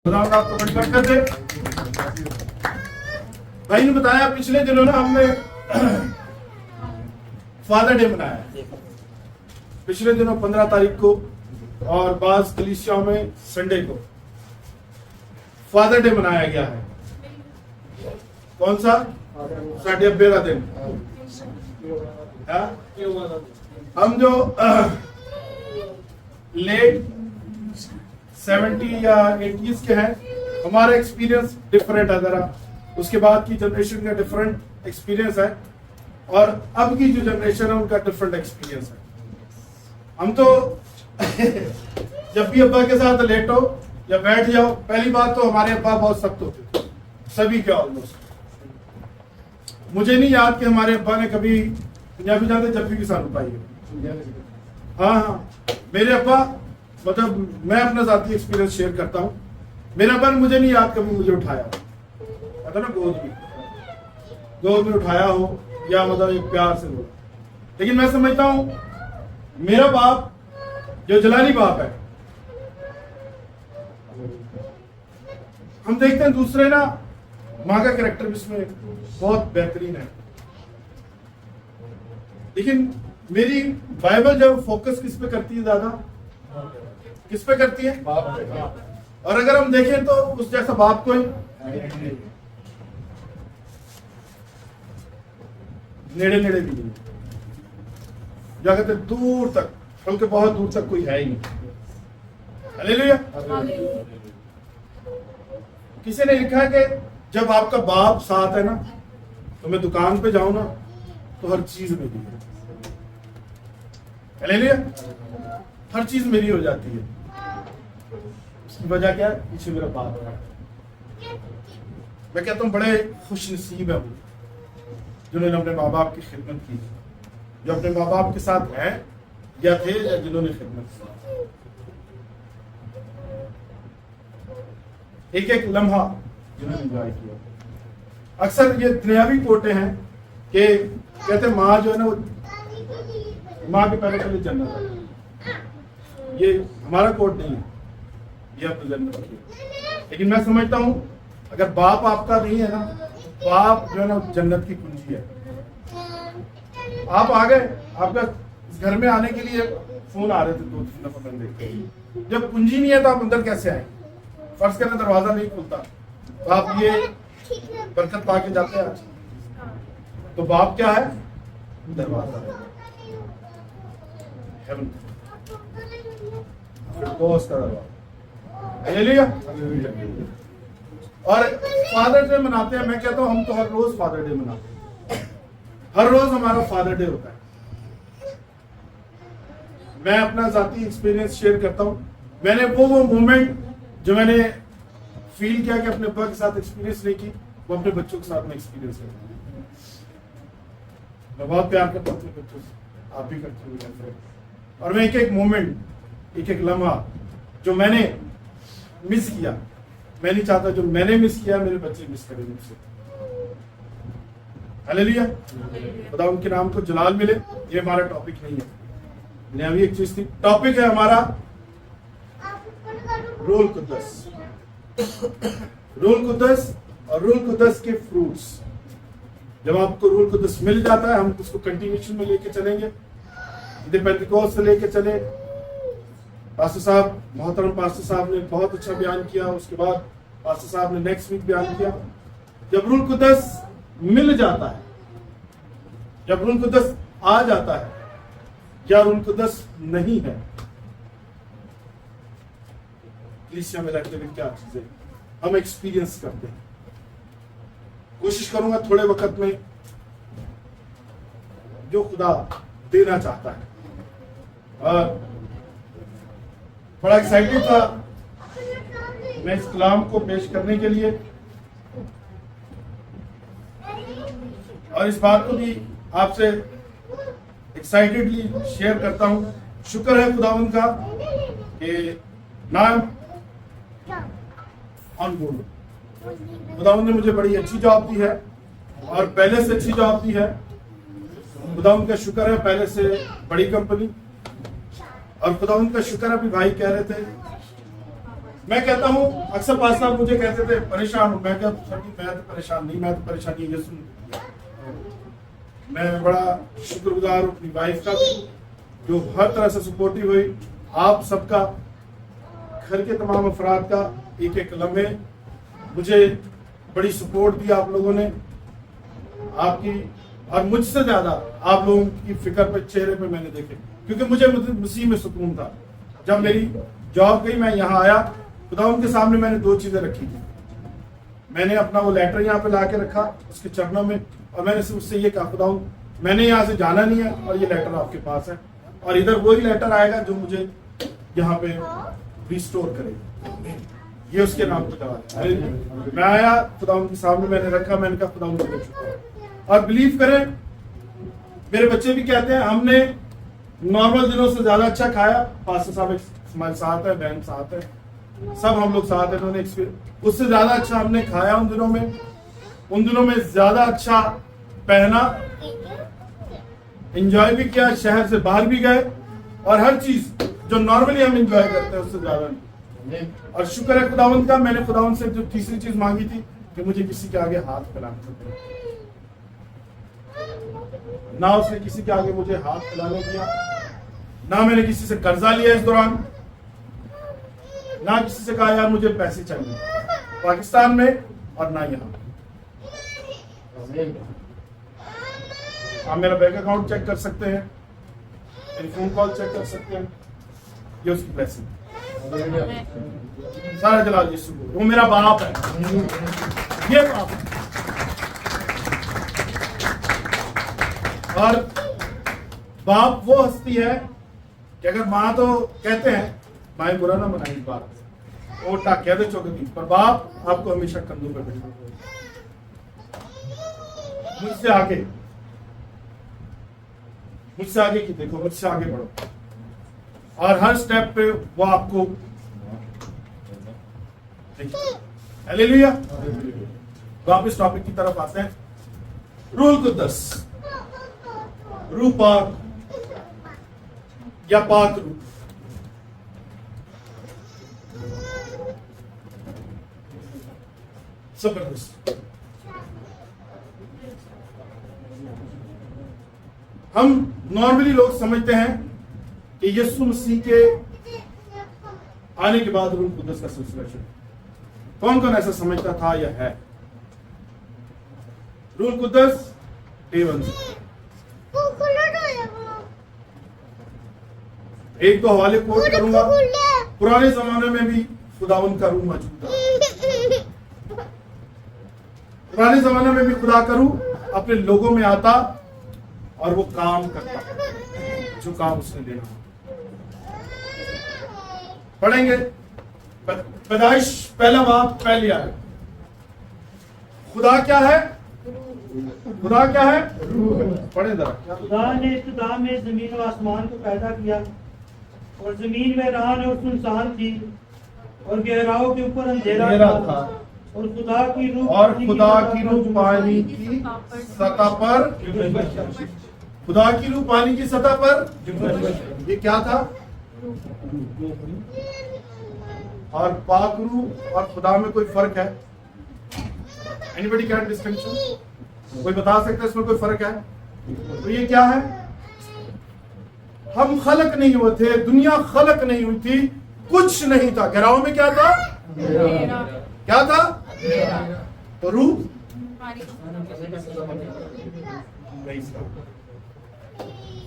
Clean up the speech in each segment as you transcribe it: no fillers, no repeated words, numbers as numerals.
आपको बड़ी बरकत दे। भाई ने बताया पिछले दिनों ना हमने फादर डे मनाया, पिछले दिनों 15 तारीख को, और बाज कलीसियाओं में संडे को फादर डे मनाया गया है। कौन सा? साढ़े 90 का दिन। हम जो लेट 70 या 80s के हैं, हमारा एक्सपीरियंस डिफरेंट है जरा, उसके बाद की जनरेशन का डिफरेंट एक्सपीरियंस है, और अब की जो जनरेशन है उनका डिफरेंट एक्सपीरियंस है। हम तो जब भी अब्बा के साथ लेटो या बैठ जाओ, पहली बात तो हमारे अब्बा बहुत सख्त होते थे, सभी के ऑलमोस्ट। मुझे नहीं याद कि हमारे अब्बा ने कभी पंजाबी जानते जब भी किसान पाई है। हाँ, मेरे अब्बा, मतलब मैं अपना जाती एक्सपीरियंस शेयर करता हूँ, मेरा अब्बा ने मुझे नहीं याद कभी मुझे उठाया पता ना, गोद में उठाया हो या मतलब एक प्यार से बोला। लेकिन मैं समझता हूँ मेरा बाप जो जलाली बाप है, हम देखते हैं दूसरे ना माँ का कैरेक्टर भी इसमें बहुत बेहतरीन है, लेकिन मेरी बाइबल जब फोकस किस पे करती है, ज्यादा किस पे करती है? बाप पे। और अगर हम देखें तो उस जैसा बाप कोई नेड़े नेड़े भी नहीं, क्या कहते दूर तक, बल्कि बहुत दूर तक कोई है ही नहीं। हालेलुया। किसी ने लिखा है कि जब आपका बाप साथ है ना, तो मैं दुकान पे जाऊं ना तो हर चीज मेरी है। हालेलुया। हर चीज मेरी हो जाती है। उसकी वजह क्या है? पीछे मेरा बाप है। मैं कहता हूं बड़े खुश नसीब है वो जिन्होंने अपने माँ बाप की खिदमत की, जो अपने माँ बाप के साथ हैं या थे, या जिन्होंने खिदमत की, एक एक लम्हा जिन्होंने एंजॉय किया। अक्सर ये दुनियावी कोटे हैं कि कहते माँ जो है ना, वो माँ के पहले पहले जन्नत है। ये हमारा कोट नहीं है, ये अपनी जन्नत की। लेकिन मैं समझता हूँ अगर बाप आपका नहीं है ना, बाप जो है ना जन्नत की कुंजी है। आप आ गए, आपका घर में आने के लिए फोन आ रहे थे 2-3 दफा मैंने देखे। जब कुंजी नहीं है तो आप अंदर कैसे आए? फर्ज करने दरवाजा नहीं खुलता तो आप ये बरकत पा के जाते हैं। तो बाप क्या है? दरवाजा है, हेवन का दरवाजा। हालेलुया। और फादर डे मनाते हैं, मैं कहता हूं हम तो हर रोज फादर डे मनाते हैं, हर रोज हमारा फादर डे होता है। मैं अपना जाती एक्सपीरियंस शेयर करता हूं। मैंने वो मोमेंट जो मैंने फील किया कि अपने अब्बा के साथ एक्सपीरियंस नहीं की, वो अपने बच्चों के साथ में एक्सपीरियंस करता हूं। मैं बहुत प्यार करता हूं अपने बच्चों से, आप भी करते हो। और मैं एक एक मोमेंट, एक एक लम्हा जो मैंने मिस किया, मैं नहीं चाहता जो मैंने मिस किया मेरे बच्चे मिस करें मुझसे। हालेलुया। खुदा उनके नाम को जलाल मिले। ये हमारा टॉपिक नहीं है, दुनियावी एक चीज थी। टॉपिक है हमारा रूल कुद्दस। रूल कुद्दस और रूल कुद्दस के फ्रूट्स। जब आपको रूल कुद्दस मिल जाता है, हम उसको कंटिन्यूशन में लेके चलेंगे। पेंटिकोस्ट से लेके चले, पास्टर साहब, मोहतरम पास्टर साहब ने बहुत अच्छा बयान किया। उसके बाद पास्टर साहब ने नेक्स्ट वीक बयान किया। जब रूल कुद्दस मिल जाता है, जब रूल कुद्दस आ जाता है, क्या रूल कुद्दस नहीं है? कलीसिया में रहते हुए क्या चीजें हम एक्सपीरियंस करते हैं। कोशिश करूंगा थोड़े वक्त में जो खुदा देना चाहता है। और बड़ा एक्साइटेड था मैं इस कलाम को पेश करने के लिए, और इस बात को भी आपसे एक्साइटेडली शेयर करता हूं। शुक्र है खुदावंद का कि नाम ऑन बोर्ड। खुदावंद ने मुझे बड़ी अच्छी जॉब दी है, और पहले से अच्छी जॉब दी है। खुदावंद का शुक्र है, पहले से बड़ी कंपनी। और खुदावंद का शुक्र है, अभी भाई कह रहे थे मैं कहता हूँ, अक्सर पास साहब मुझे कहते थे परेशान हूँ, मैं क्या सर जी मैं तो परेशान नहीं, मैं तो परेशानी यीशु ने दिया। मैं बड़ा शुक्रगुजार हूँ अपनी वाइफ का भी, जो हर तरह से सपोर्टिव हुई, आप सबका, घर के तमाम अफराद का, एक एक लम्हे मुझे बड़ी सपोर्ट दी आप लोगों ने, आपकी और मुझसे ज्यादा आप लोगों की फिक्र पे चेहरे पे मैंने देखे, क्योंकि मुझे मसीह में सुकून था। जब मेरी जॉब गई, मैं यहाँ आया, खुदावंद के सामने मैंने दो चीजें रखी थी। मैंने अपना वो लेटर यहाँ पे ला के रखा उसके चरणों में, और मैंने उससे ये कहा, खुदावंद मैंने यहाँ से जाना नहीं है और ये लेटर आपके पास है, और इधर वही लेटर आएगा जो मुझे यहाँ पे रिस्टोर करेगा। ये उसके नाम पे दवा है। मैं आया, खुदावंद के सामने मैंने रखा, मैंने कहा खुदावंद को शुक्र। और बिलीव करें, मेरे बच्चे भी कहते हैं हमने नॉर्मल दिनों से ज्यादा अच्छा खाया। पास्टर साहब हमारे साथ है, बहन साथ है, सब हम लोग साथ हैं, उन्होंने एक्सपीरियंस, उससे ज्यादा अच्छा हमने खाया उन दिनों में ज्यादा अच्छा पहना, एंजॉय भी किया, शहर से बाहर भी गए, और हर चीज जो नॉर्मली हम एंजॉय करते हैं उससे ज्यादा नहीं। और शुक्र है खुदावंद का, मैंने खुदावंद से जो तीसरी चीज मांगी थी कि मुझे किसी के आगे हाथ फैलाना पड़े, ना उसने किसी के आगे मुझे हाथ फैलाने दिया, ना मैंने किसी से कर्जा लिया इस दौरान, ना किसी से कहा यार मुझे पैसे चाहिए पाकिस्तान में, और ना यहाँ। आप मेरा बैंक अकाउंट चेक कर सकते हैं, मेरी फोन कॉल चेक कर सकते हैं, ये उसकी ब्लेसिंग। सारा जलाल यीशु को, वो मेरा बाप है, ये बाप है। और बाप वो हस्ती है कि अगर माँ तो कहते हैं, माँ बुरा ना मनाई बात, वो टाकिया दे चौकती, पर बाप आपको हमेशा कंधों पर बैठा, मुझसे आगे की देखो, मुझसे आगे बढ़ो, और हर स्टेप पे वो आपको हालेलुया। वापस टॉपिक की तरफ आते हैं। रूह कुद्दस, रूह पाक या पाक रूह, जबरदस्त। हम नॉर्मली लोग समझते हैं कि यीशु मसीह के आने के बाद रूह कुद्दस का सिलसिला शुरू। कौन कौन ऐसा समझता था या है? रूह कुद्दस देवन से। एक दो हवाले कोट करूंगा। पुराने जमाने में भी खुदावंद का रूह मौजूद था। पुराने जमाने में भी खुदा का रूह अपने लोगों में आता और वो काम करता जो काम उसने देना। पढ़ेंगे पैदाइश पहला बाब पहली आयत। खुदा क्या है? खुदा क्या है? पढ़े जरा। खुदा ने इब्तिदा में जमीन और आसमान को पैदा किया, और जमीन में रान और सुनसान थी, और गहराओं के ऊपर अंधेरा था, और खुदा की रूह पानी की सतह पर, खुदा की रूह पानी की सतह पर। ये क्या था? और पाक रूह और खुदा में कोई फर्क है? Anybody can distinction? कोई बता सकता है इसमें कोई फर्क है? तो ये क्या है? हम खलक नहीं हुए थे, दुनिया खलक नहीं हुई थी, कुछ नहीं था। गहराओं में क्या था? क्या था? तो रूह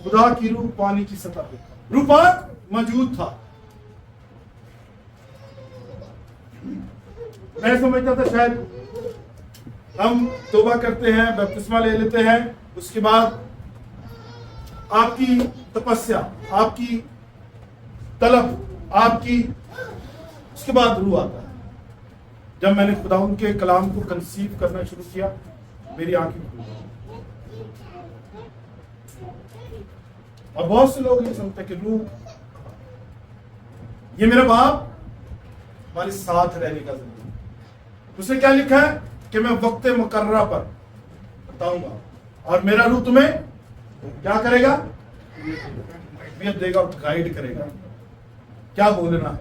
खुदा की रूह पानी की सतह पे, रूह पाक मौजूद था। मैं समझता था शायद हम तौबा करते हैं, बपतिस्मा ले लेते हैं, उसके बाद आपकी तपस्या, आपकी तलब, आपकी, उसके बाद रूह आता है। जब मैंने खुदावंद के कलाम को कंसीव करना शुरू किया, मेरी आंखें खुल गई। और बहुत से लोग ये समझते कि रूह ये मेरा बाप हमारे साथ रहने का जरूरी। उसने क्या लिखा है कि मैं वक्त मुकर्ररा पर बताऊंगा, और मेरा रूह तुम्हें क्या करेगा? तरबियत देगा और गाइड करेगा, क्या बोलना है,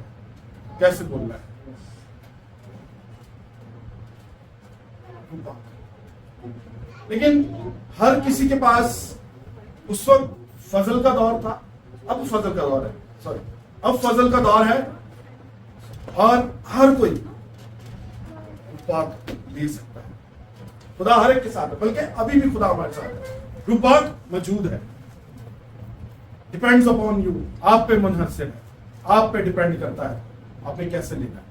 कैसे बोलना है। रूह पाक। लेकिन हर किसी के पास उस वक्त फजल का दौर था, अब फजल का दौर है, सॉरी अब फजल का दौर है और हर कोई रूह पाक ले सकता है। खुदा हर एक के साथ है, बल्कि अभी भी खुदा हमारे साथ है, रूह पाक मौजूद है। डिपेंड्स अपॉन यू, आप पे मुनहसर है, आप पे डिपेंड करता है आपने कैसे लेना है।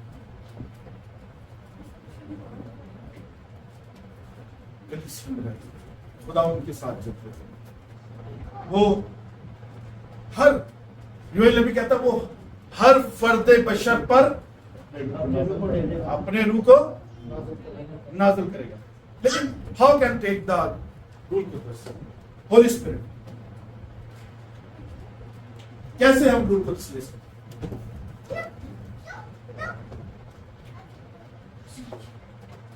खुदा उनके साथ चलते थे, वो हर यूएल नबी कहता है वो हर फर्द बशर पर अपने रूह को नाज़िल करेगा। लेकिन how can take the rule Holy Spirit, कैसे हम रूल को ले सकते?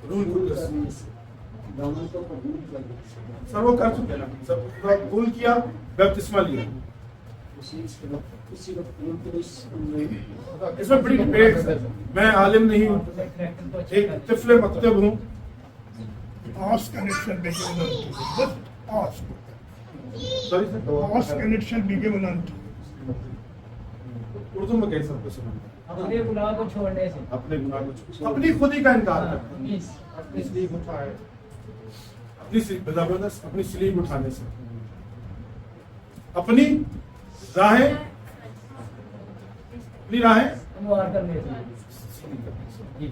रूल सर वो कर चुके ना, सब कबूल किया, बपतिस्मा लिया। इसमें बड़ी डिबेट है, मैं आलिम नहीं हूँ, एक तिफले मकतब हूँ। Ask and it shall be given unto you. Just ask. Sorry sir, Ask and it shall be given unto you. Urdu में कैसे सबको सुना? अपने गुनाह को छोड़ने से, अपने गुनाह को अपनी खुदी का इनकार करते हैं, अपनी स्लीप उठाए, अपनी स्लीव उठाने से, अपनी राहें अनुवार करने से। जी,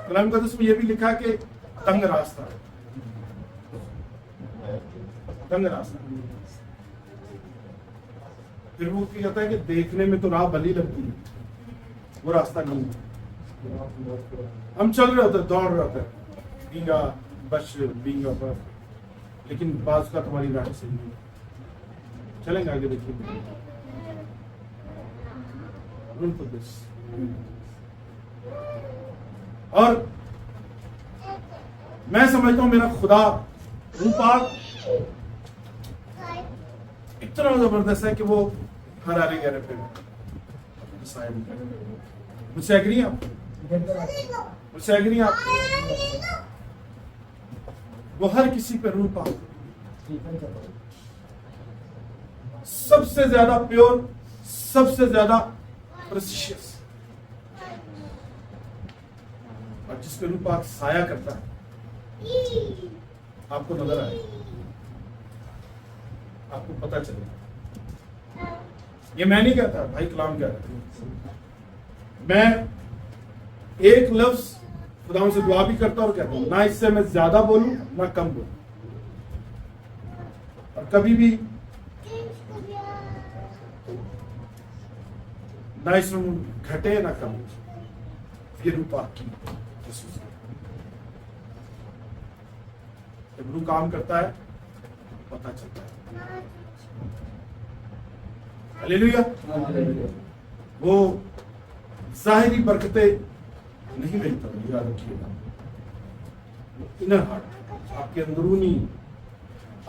कलाम मुक़द्दस में यह भी लिखा कि तंग रास्ता, तंग रास्ता। फिर वो क्या कहता है कि देखने में तो राह भली लगती है, वो रास्ता नहीं है। हम चल रहे होते, दौड़ रहे होते, बींगा बश बींगा पर, लेकिन बाज का तुम्हारी राह से नहीं चलेंगे आगे। देखिए और मैं समझता हूं मेरा खुदा रूह पाक इतना जबरदस्त है कि वो हर आरे गहरे पे मुझसे एग्री हैं आप? मुझसे एग्री हैं आप? वो हर किसी पे रूह पाक सबसे ज्यादा प्योर, सबसे ज्यादा प्रेशियस, और जिस पे रूह पाक साया करता है आपको नजर आए, आपको पता चले। ये मैं नहीं कहता, भाई कलाम कह रहा है। मैं एक लफ्ज खुदा से दुआ भी करता और कहता हूं, ना इससे मैं ज्यादा बोलूं ना कम बोलूं, और कभी भी ना इसमें घटे ना कम। ये रूह पाक की जब रूह काम करता है पता चलता है। हालेलुया। वो जाहिरी बरकतें नहीं मिलता, याद रखिएगा। इनर हार्ट, आपके अंदरूनी,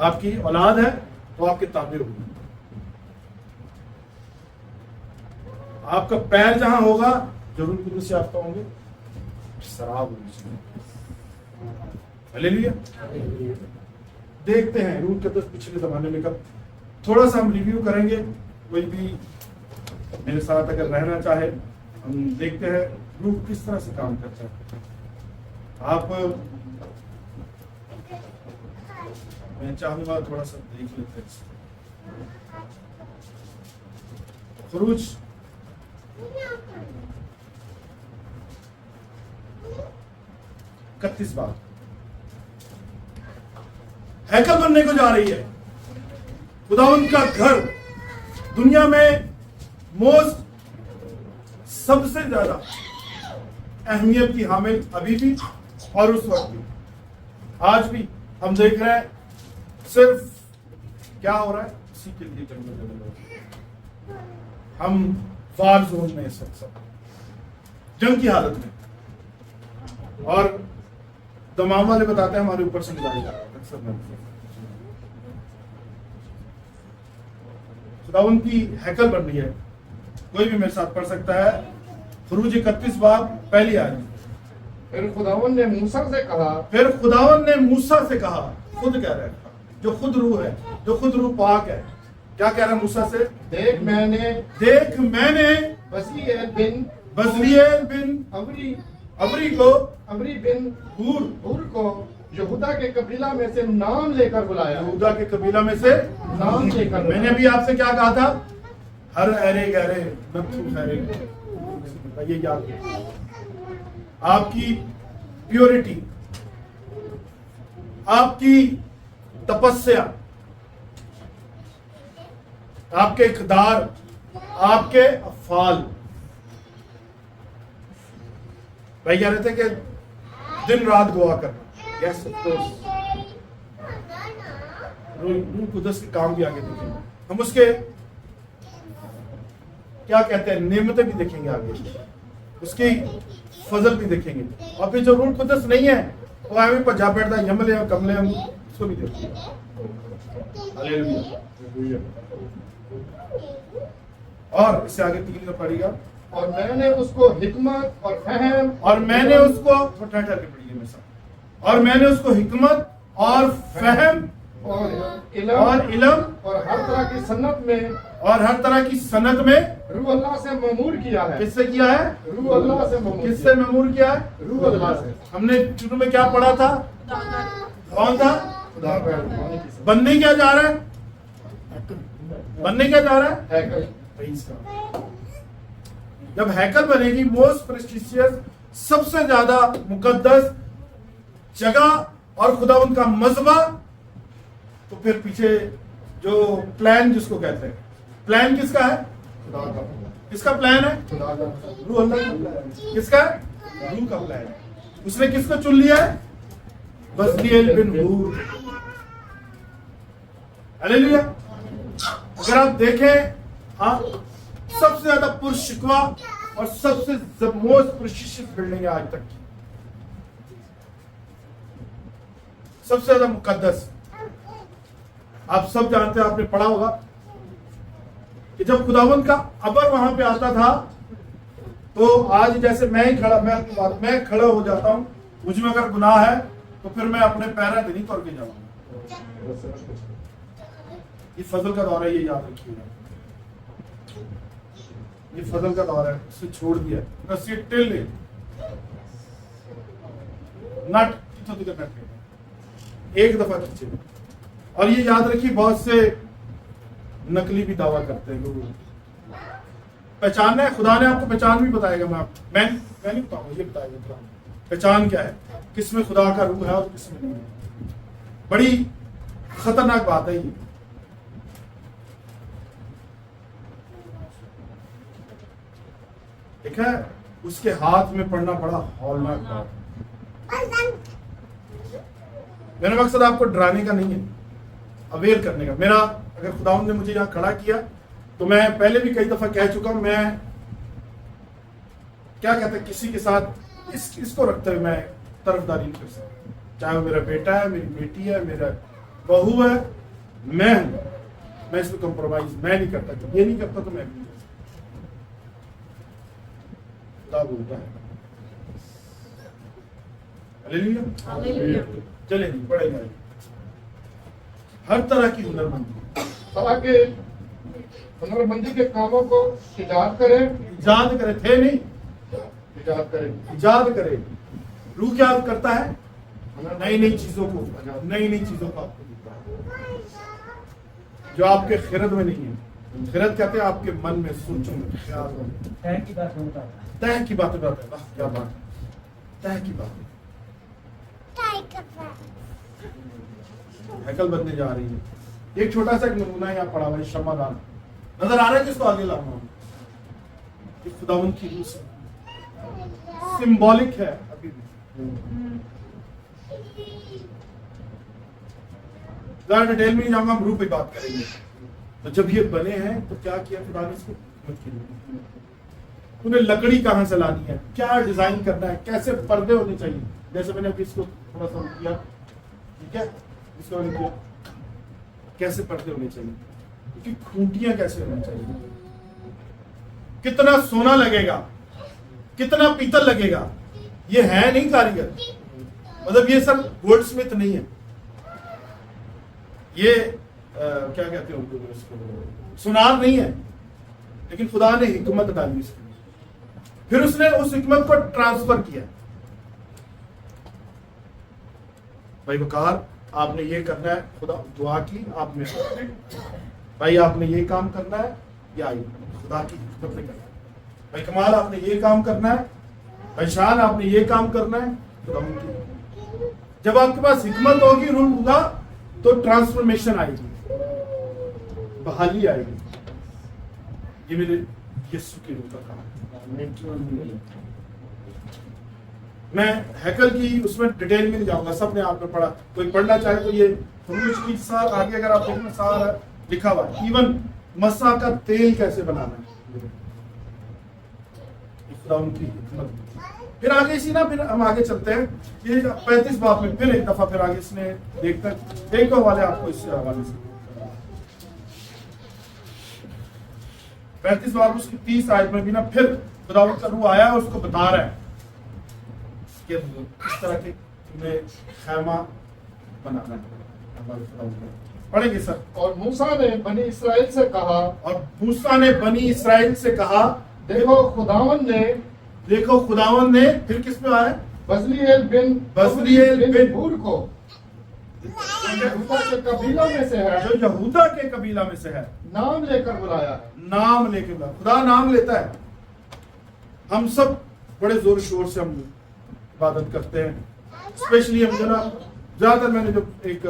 आपकी औलाद है तो आपके ताबे होगी। आपका पैर जहां होगा जरूर कुदरत से आपका होंगे, शराब होनी चाहिए। हालेलुया। देखते हैं रूह के तो पिछले जमाने में कब, थोड़ा सा हम रिव्यू करेंगे। कोई भी मेरे साथ अगर रहना चाहे, हम देखते हैं रूह किस तरह से काम करता है। आप, मैं चाहूंगा थोड़ा सा देख लेते हैं खुरूज 31 बार हैकल बनने को जा रही है। खुदावंद का घर दुनिया में मोस्ट सबसे ज्यादा अहमियत की हामिल अभी भी और उस वक्त भी, आज भी हम देख रहे हैं सिर्फ क्या हो रहा है इसी के लिए जंग, हम वार जोन में इस वक्त सब जंग की हालत में, और तमाम वाले बताते हैं हमारे ऊपर से निकाले जा रहे हैं अक्सर। खुदावंद की हैकल बन रही है। कोई भी मेरे साथ पढ़ सकता है खुरूज 31 बाब पहली आयत। फिर खुदावन ने मूसा से कहा, फिर खुदावन ने मूसा से कहा, खुद कह रहा है, जो खुद रूह है, जो खुद रूह पाक है, क्या कह रहा है मूसा से? देख मैंने बसीएल बिन अमरी बिन हूर को यहूदा के कबीला में से नाम लेकर बुलाया। यहूदा के कबीला में से नाम लेकर मैंने भी आपसे क्या कहा था? हर अरे गहरे नथु हरे, ये याद रखिए। आपकी प्योरिटी, आपकी तपस्या, आपके इक़दार, आपके अफ़ाल। भाई कह रहे थे कि दिन रात दुआ करना। यस ऑफ कोर्स, रूह कुदस के काम भी आगे देखेंगे हम, उसके क्या कहते हैं नेमतें भी देखेंगे आगे, उसकी फजल भी देखेंगे। और फिर जो रूह कुदस नहीं है वो हमें पर जा बैठता है, यमले और कमले, हम उसको भी देखेंगे। हालेलुया। और इससे आगे 3 पड़ेगा, और मैंने उसको हिकमत और फहम और मैंने उसको पढ़िए मेरे साथ, और मैंने उसको हिकमत और फहम और इल्म और हर तरह की सन्नत में रूह अल्लाह से ममूर किया है। किससे किया है? रूह अल्लाह से ममूर किससे ममूर किया है? रूह अल्लाह से। हमने शुरू में क्या पढ़ा था? कौन था? बनने क्या जा रहा है? बनने क्या जा रहा है? हैकल। जब हैकल बनेगी, मोस्ट प्रेस्टिशियस, सबसे ज्यादा मुकद्दस जगह और खुदावंद का मज़बा, तो फिर पीछे जो प्लान जिसको कहते हैं, प्लान किसका है? किसका प्लान है? रूह अल्लाह का प्लान। किसका? रूह का प्लान। उसने किसको चुन लिया है? बज़लीएल बिन हूर। हालेलुया। अगर आप देखें, हाँ, सबसे ज्यादा पुरशिकवा और सबसे मोस्ट प्रेशियस बिल्डिंग है आज तक की, सबसे ज्यादा मुकद्दस। आप सब जानते हैं, आपने पढ़ा होगा कि जब खुदावंद का अबर वहां पे आता था, तो आज जैसे मैं खड़ा हो जाता हूं, मुझ में अगर गुनाह है तो फिर मैं अपने पैरों पे नहीं तोड़ के जाऊंगा। ये फजल का दौर है, ये याद रखिएगा। ये फजल का दौर है, इसे छोड़ दिया। नट एक दफा खींचे। और ये याद रखिए, बहुत से नकली भी दावा करते हैं लोग। पहचानना है, खुदा ने आपको पहचान भी बताएगा। मैं नहीं बताऊंगा, ये बताएगा खुदा। पहचान क्या है, किसमें खुदा का रूह है और किसमें नहीं है। बड़ी खतरनाक बात है ये। ठीक है, उसके हाथ में पड़ना बड़ा हौलनाक बात। मेरा मकसद आपको डराने का नहीं है, अवेयर करने का। मेरा, अगर खुदावंद ने मुझे यहाँ खड़ा किया, तो मैं पहले भी कई दफा कह चुका हूं, मैं क्या कहते हैं, किसी के साथ इसको रखते हुए मैं तरफदारी नहीं कर सकता। चाहे वो मेरा बेटा है, मेरी बेटी है, मेरा बहू है, मैं हूं, मैं इसमें कॉम्प्रोमाइज मैं नहीं करता। जब ये नहीं करता तो मैं भी नहीं करता। खुदा बोलता है। हालेलुया। चले जी, पढ़ेगा। हर तरह की हुनरमंदी, ताकि हुनरमंदी के कामों को इजाद करे। इजाद करे, थे नहीं, इजाद करे। इजाद करे। रूह क्या करता है? नई नई चीजों को, नई नई चीजों को आपको देता है, जो आपके खिरद में नहीं है। खिरद कहते हैं आपके मन में, सोचों में, ख्याल में, तय की बात होता है। तय की बातें बताता है। वाह क्या बात है, तय की बात। हैकल बनने जा रही है। एक छोटा सा एक नमूना यहाँ पड़ा हुआ है, शमादान नजर आ रहा है जिसको आगे लाऊंगा। ये खुदावंद की रूह से सिंबॉलिक है अभी भी। ज्यादा डिटेल में नहीं जाऊंगा, हम रूह पे बात करेंगे। तो जब ये बने हैं तो क्या किया खुदा ने इसको? हिकमत की रूह। उन्हें लकड़ी कहां से लानी है, क्या डिजाइन करना है, कैसे पर्दे होने चाहिए। जैसे मैंने अभी इसको थोड़ा सा किया, ठीक है, इसको मैंने किया, कैसे पर्दे होने चाहिए, क्योंकि खूंटियां कैसे होनी चाहिए, कितना सोना लगेगा, कितना पीतल लगेगा, ये है नहीं कारीगर, मतलब ये सब गोल्ड स्मिथ नहीं है, ये क्या कहते हैं उनको, इसको सुनार नहीं है, लेकिन खुदा ने हिकमत डाली इसके, फिर उसने उस हिकमत को ट्रांसफर किया। भाई वकार, आपने ये करना है, खुदा दुआ की आपने, भाई आपने ये काम करना है, या खुदा की हिकमत ने करना है। भाई कमाल, आपने ये काम करना है, भाई शान आपने ये काम करना है, खुदा की। जब आपके पास हिकमत होगी, रूल होगा, तो ट्रांसफॉर्मेशन आएगी, बहाली आएगी। ये मेरे यीशु के रूप का काम है। मैं हैकल की उसमें डिटेल में नहीं जाऊंगा, सबने आपने पढ़ा, कोई पढ़ना चाहे तो ये की सार आगे अगर आप देखना सारा लिखा हुआ है, इवन मसा का तेल कैसे बनाना है, उनकी हिकमत। फिर आगे इसी ना, फिर हम आगे चलते हैं, ये 35 बाब में फिर एक दफा फिर आगे इसने देखते हैं, एक हवाले आपको इस हवाले से 35 बाब उसकी 30 आयत में भी ना फिर खुदावंद का रूह आया और उसको बता रहा है कि किस तरह के तुम्हें खैमा बनाना है। पढ़ेंगे सर। और मूसा ने बनी इसराइल से कहा, और मूसा ने बनी इसराइल से कहा, देखो खुदावन ने, देखो खुदावंद ने, फिर किस पे आया, बजलीएल बिन हूर को यहूदा के कबीलों में से है, जो यहूदा के कबीला में से है, नाम लेकर बुलाया है। नाम लेके बुलाया। खुदा नाम लेता है। हम सब बड़े जोर शोर से हम इबादत करते हैं, स्पेशली हम जो ना ज्यादातर, मैंने जो एक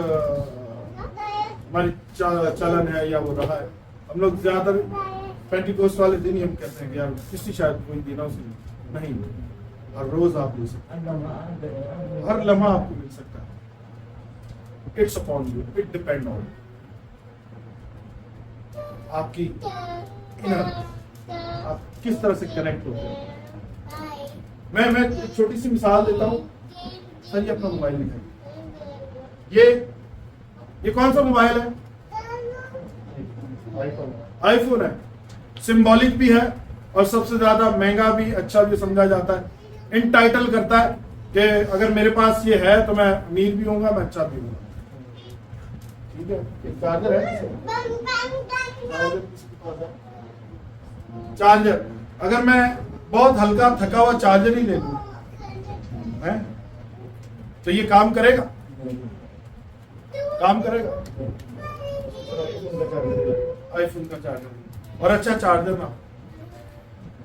हमारी चलन है या वो रहा है, हम लोग ज्यादातर पेंटिकोस्ट वाले दिन ही हम कहते हैं कि यार किसी शायद कोई दिनों से नहीं, हर रोज आप ले सकते हैं, हर लम्हा आपको मिल सकता है। It's upon you, it depend on आपकी इनर, आप किस तरह से कनेक्ट होते हैं। मैं एक छोटी सी मिसाल देता हूँ सर, ये अपना मोबाइल दिखाइए, ये कौन सा मोबाइल है, आईफोन है, सिंबॉलिक भी है और सबसे ज्यादा महंगा भी, अच्छा भी समझा जाता है, इंटाइटल करता है कि अगर मेरे पास ये है तो मैं अमीर भी होऊंगा, मैं अच्छा भी होऊंगा। ठीक है, चार्जर है, चार्जर अगर मैं बहुत हल्का थका हुआ चार्जर ही ले लूं है तो ये काम करेगा, काम करेगा। आईफोन का चार्जर और अच्छा चार्जर ना,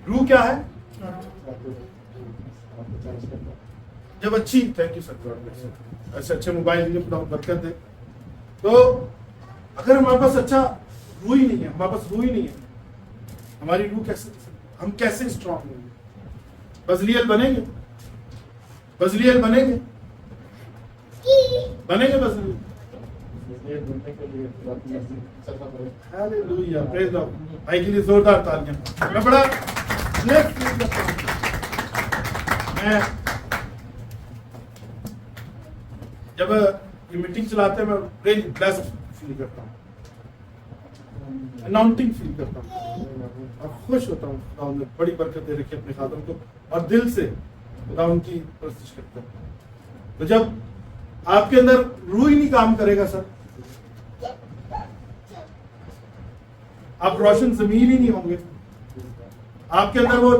रूह क्या है, जब अच्छी, थैंक यू सर, ऐसे अच्छे मोबाइल लिए बरकत दे। तो अगर हमारे पास अच्छा रूह ही नहीं है, हमारे पास रूह ही नहीं है, हमारी रूह कैसे, हम कैसे स्ट्रांग होंगे? बजलीएल बनेंगे, बजलीएल बनेंगे, बनेंगे बजलीएल। Hallelujah, praise Lord. भाई के लिए जोरदार तालियां। मैं बड़ा मैं जब ये मीटिंग चलाते हैं मैं वेरी ब्लेस्ड फील करता हूँ, अनाउंटिंग फील करता हूँ और खुश होता हूँ। खुदा उन्हें बड़ी बरकत दे रखी है अपने खादम को, और दिल से खुदा उनकी परस्तिश करता हूँ। तो जब आपके अंदर रूह ही नहीं काम करेगा सर, आप रोशन जमीन ही नहीं होंगे, आपके अंदर वो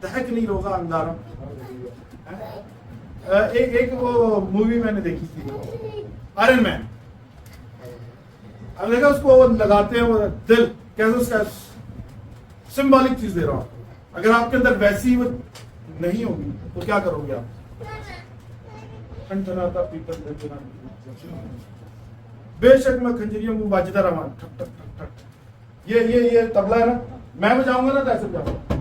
दहक नहीं होगा अंगारा। एक वो मूवी मैंने देखी थी आयरन मैन, अब देखा उसको वो लगाते हैं वो दिल कैसे, उसका सिंबॉलिक चीज दे रहा हूं। अगर आपके अंदर वैसी वो नहीं होगी तो क्या करोगे आप? खनखनाता पीतल बेशक मैं खंजरियों को बाजदा रहा, ठक ठक ठक ठक। ये तबला है ना, मैं बजाऊंगा ना तो ऐसे बजाऊंगा,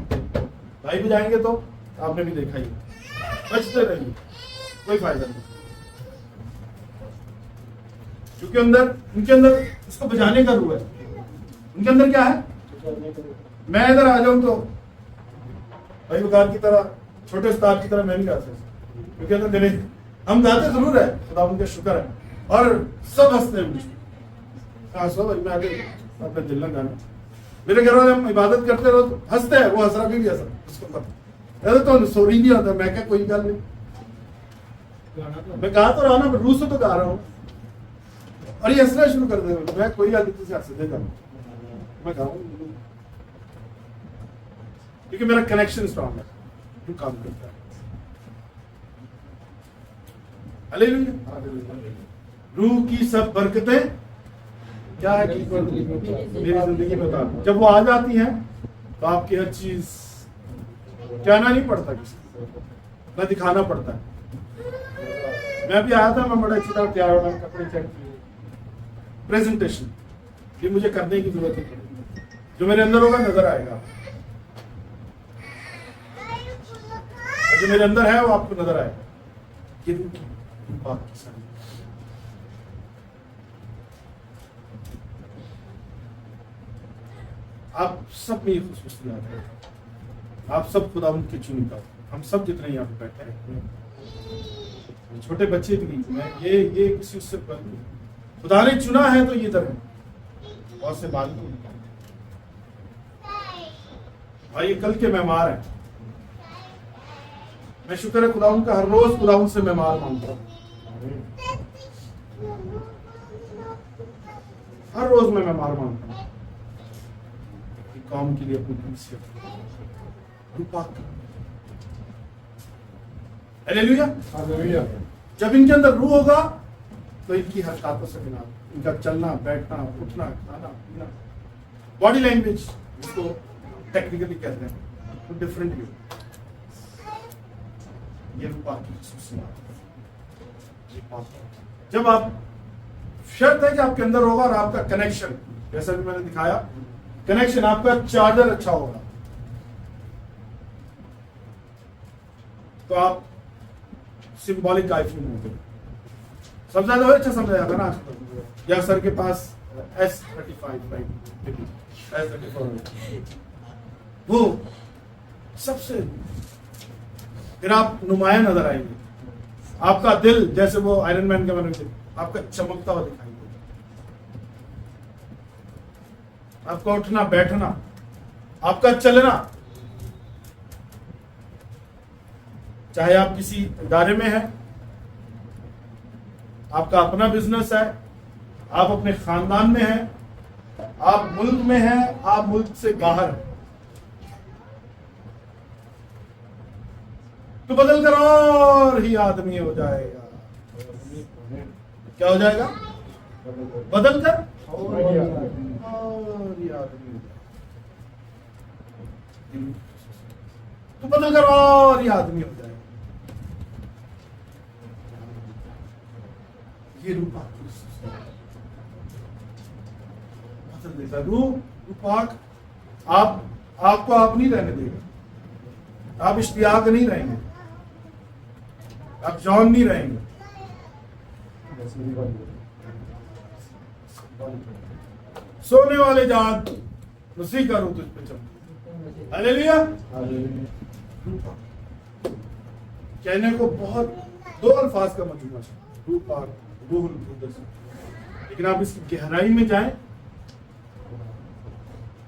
भाई बजाएंगे तो आपने भी देखा ही, बजते रहिए, कोई फायदा नहीं, क्योंकि अंदर उनके अंदर इसको बजाने का रूह है। उनके अंदर क्या है? मैं इधर आ जाऊं तो भाई वकार की तरह, छोटे उस्ताद की तरह मैं नहीं गा सकता, क्योंकि अंदर मेरे, हम गाते जरूर है, खुदा उनका शुक्र है, और सब हंसते हैं मुझे, मैं आगे अपने दिल ना गाना। मेरे घर वाले हम इबादत करते रहो तो हंसते हैं, वो हंस रहा भी हंस रहा, उसको पता तो सॉरी नहीं आता, मैं क्या कोई गल नहीं, मैं गा तो रहा ना, रूस से तो गा रहा हूँ। और ये हंसना शुरू कर दे, मैं कोई गल नहीं, हंस देगा, मैं गाऊँ क्योंकि मेरा कनेक्शन स्ट्रॉन्ग है, जो काम करता है। हालेलुया। रूह की सब बरकतें क्या है कि मेरी जिंदगी में बता, जब वो आ जाती हैं तो आपकी हर चीज कहना नहीं पड़ता, किसी को न दिखाना पड़ता है। मैं भी आया था, मैं बड़ा अच्छी तरह तैयार हो, मैंने कपड़े चेक किए, प्रेजेंटेशन ये मुझे करने की जरूरत है, जो मेरे अंदर होगा नजर आएगा, जो मेरे अंदर है वो आपको नजर आएगा। ये रूह की बात की सारी। आप सब में ये खुशबूसियात है, आप सब खुदा उनके चुनिंदा, हम सब जितने यहाँ पे बैठे हैं, छोटे बच्चे भी, मैं ये किसी उससे खुदा ने चुना है तो ये इधर है, बहुत से बात और ये कल के मेहमान हैं। मैं शुक्र है खुदा उनका, हर रोज खुदा उनसे मेहमान मांगता हूँ, हर रोज मैं मेहमान मांगता हूँ कौम के लिए, अपनी हालेलुया। हालेलुया। जब इनके अंदर रूह होगा तो इनकी हरकतों से बिना, इनका चलना बैठना उठना खाना पीना, बॉडी लैंग्वेज इसको टेक्निकली कहते हैं, तो डिफरेंट व्यू, ये रूपा की खुशूसियत। जब आप, शर्त है कि आपके अंदर होगा और आपका कनेक्शन, जैसा भी मैंने दिखाया, कनेक्शन आपका चार्जर अच्छा होगा तो आप सिंबॉलिक आईफोन होंगे। सबसे ज्यादा और अच्छा समझा जाता है ना आजकल, या सर के पास S35 वो सबसे, फिर आप नुमाया नजर आएंगे, आपका दिल जैसे वो आयरन मैन का मैंने आपका चमकता हुआ दिखाई देगा, आपका उठना बैठना, आपका चलना, चाहे आप किसी इदारे में हैं, आपका अपना बिजनेस है, आप अपने खानदान में हैं, आप मुल्क में हैं, आप मुल्क से बाहर हैं, तो बदल कर और ही आदमी हो जाएगा। क्या हो जाएगा? बदल कर और ही आदमी हो जाएगा। तो बदल कर और ही आदमी हो जाएगा। ये रूप बदल देता, रूपाक आपको आप नहीं रहने देगा, आप इश्तियाक नहीं रहेंगे, आप जॉन नहीं रहेंगे, सोने वाले जात उसी का रूप तुझ पे चमके। हालेलुया। कहने को बहुत दो अल्फाज का मजमूआ है, रूपाक, रूहुल कुद्दस, लेकिन आप इसकी गहराई में जाएं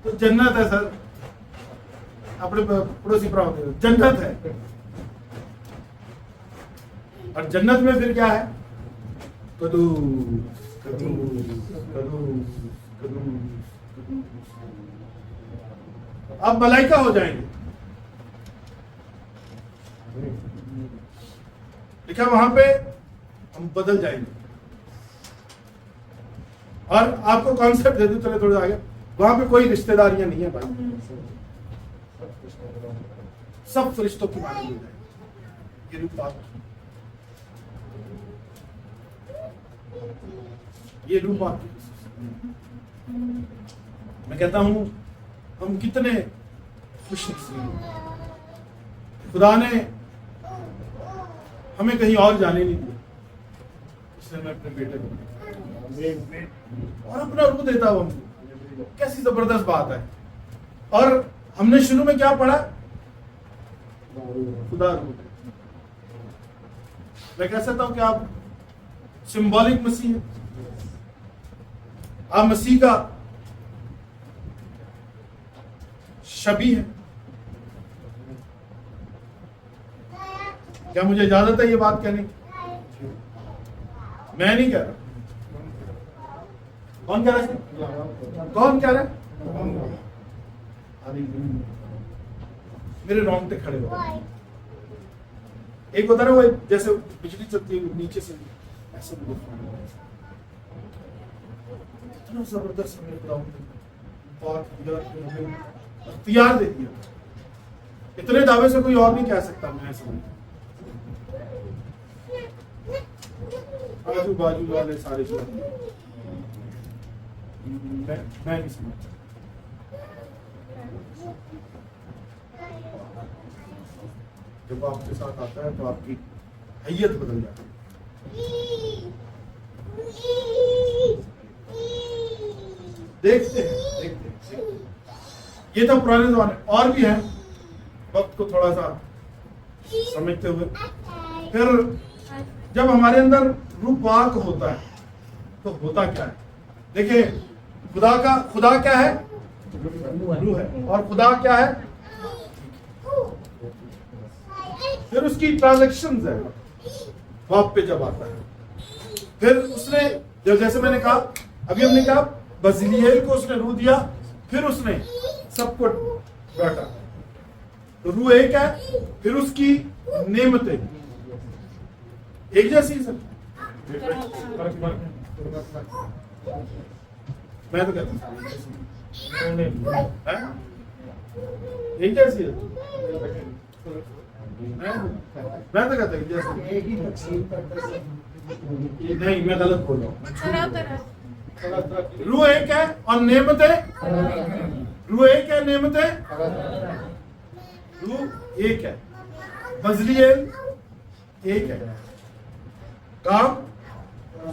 तो जन्नत है सर। अपने पड़ोसी प्राप्त है, जन्नत है। और जन्नत में फिर क्या है? कदूस कदूस कदूस कदूस। आप मलाइका हो जाएंगे। देखा वहां पे हम बदल जाएंगे। और आपको कॉन्सेप्ट दे दूं, चले थोड़े आगे, वहां पे कोई रिश्तेदारियां नहीं है भाई, सब फरिश्तों की मानी हो जाएगी। ये रूप आप, ये रूप आपकी, मैं कहता हूं हम कितने खुशनसीब हैं, खुदा ने हमें कहीं और जाने नहीं दिया, इसलिए मैं अपने बेटे को और अपना रूप देता हूं हमको। कैसी जबरदस्त बात है। और हमने शुरू में क्या पढ़ा? खुदा रूप। मैं कह सकता हूं कि आप सिंबॉलिक मसीह हैं, आप मसीह का शबी है। क्या मुझे इजाजत है ये बात कहने की? मैं नहीं कह रहा। कौन कह रहा है? कौन कह रहा है? मेरे रोंगटे खड़े हो गए। एक होता है ना वो जैसे बिजली चलती है नीचे से ऐसे मुझे इतना जबरदस्त हमें खुदावंद ने बात किया कि हमें अख्तियार दे दिया। इतने दावे से कोई और नहीं कह सकता। मैं समझ आजू बाजू वाले सारे जो मैं नहीं समझता। जब आपके साथ आता है तो आपकी हैयत बदल जाती है। देखते हैं। ये तो पुराने जमाने और भी हैं, वक्त को थोड़ा सा समझते हुए। फिर जब हमारे अंदर रूह पाक होता है तो होता क्या है? देखिए, खुदा क्या है? रूह है। और खुदा क्या है? फिर उसकी ट्रांजैक्शंस है बाप पे जब आता है। फिर उसने जैसे मैंने कहा, अभी हमने कहा बजलीएल को उसने रूह दिया, फिर उसने सबको बांटा। तो रूह एक है, फिर उसकी नेमतें एक जैसी सब। मैं तो कहता हूँ एक जैसी है। मैं तो कहता हूँ जैसे नहीं, मैं गलत बोल रहा हूँ। रूह एक है और नेमतें, रूह एक है, नेमतें रूह एक है। बजलीएल एक है। काम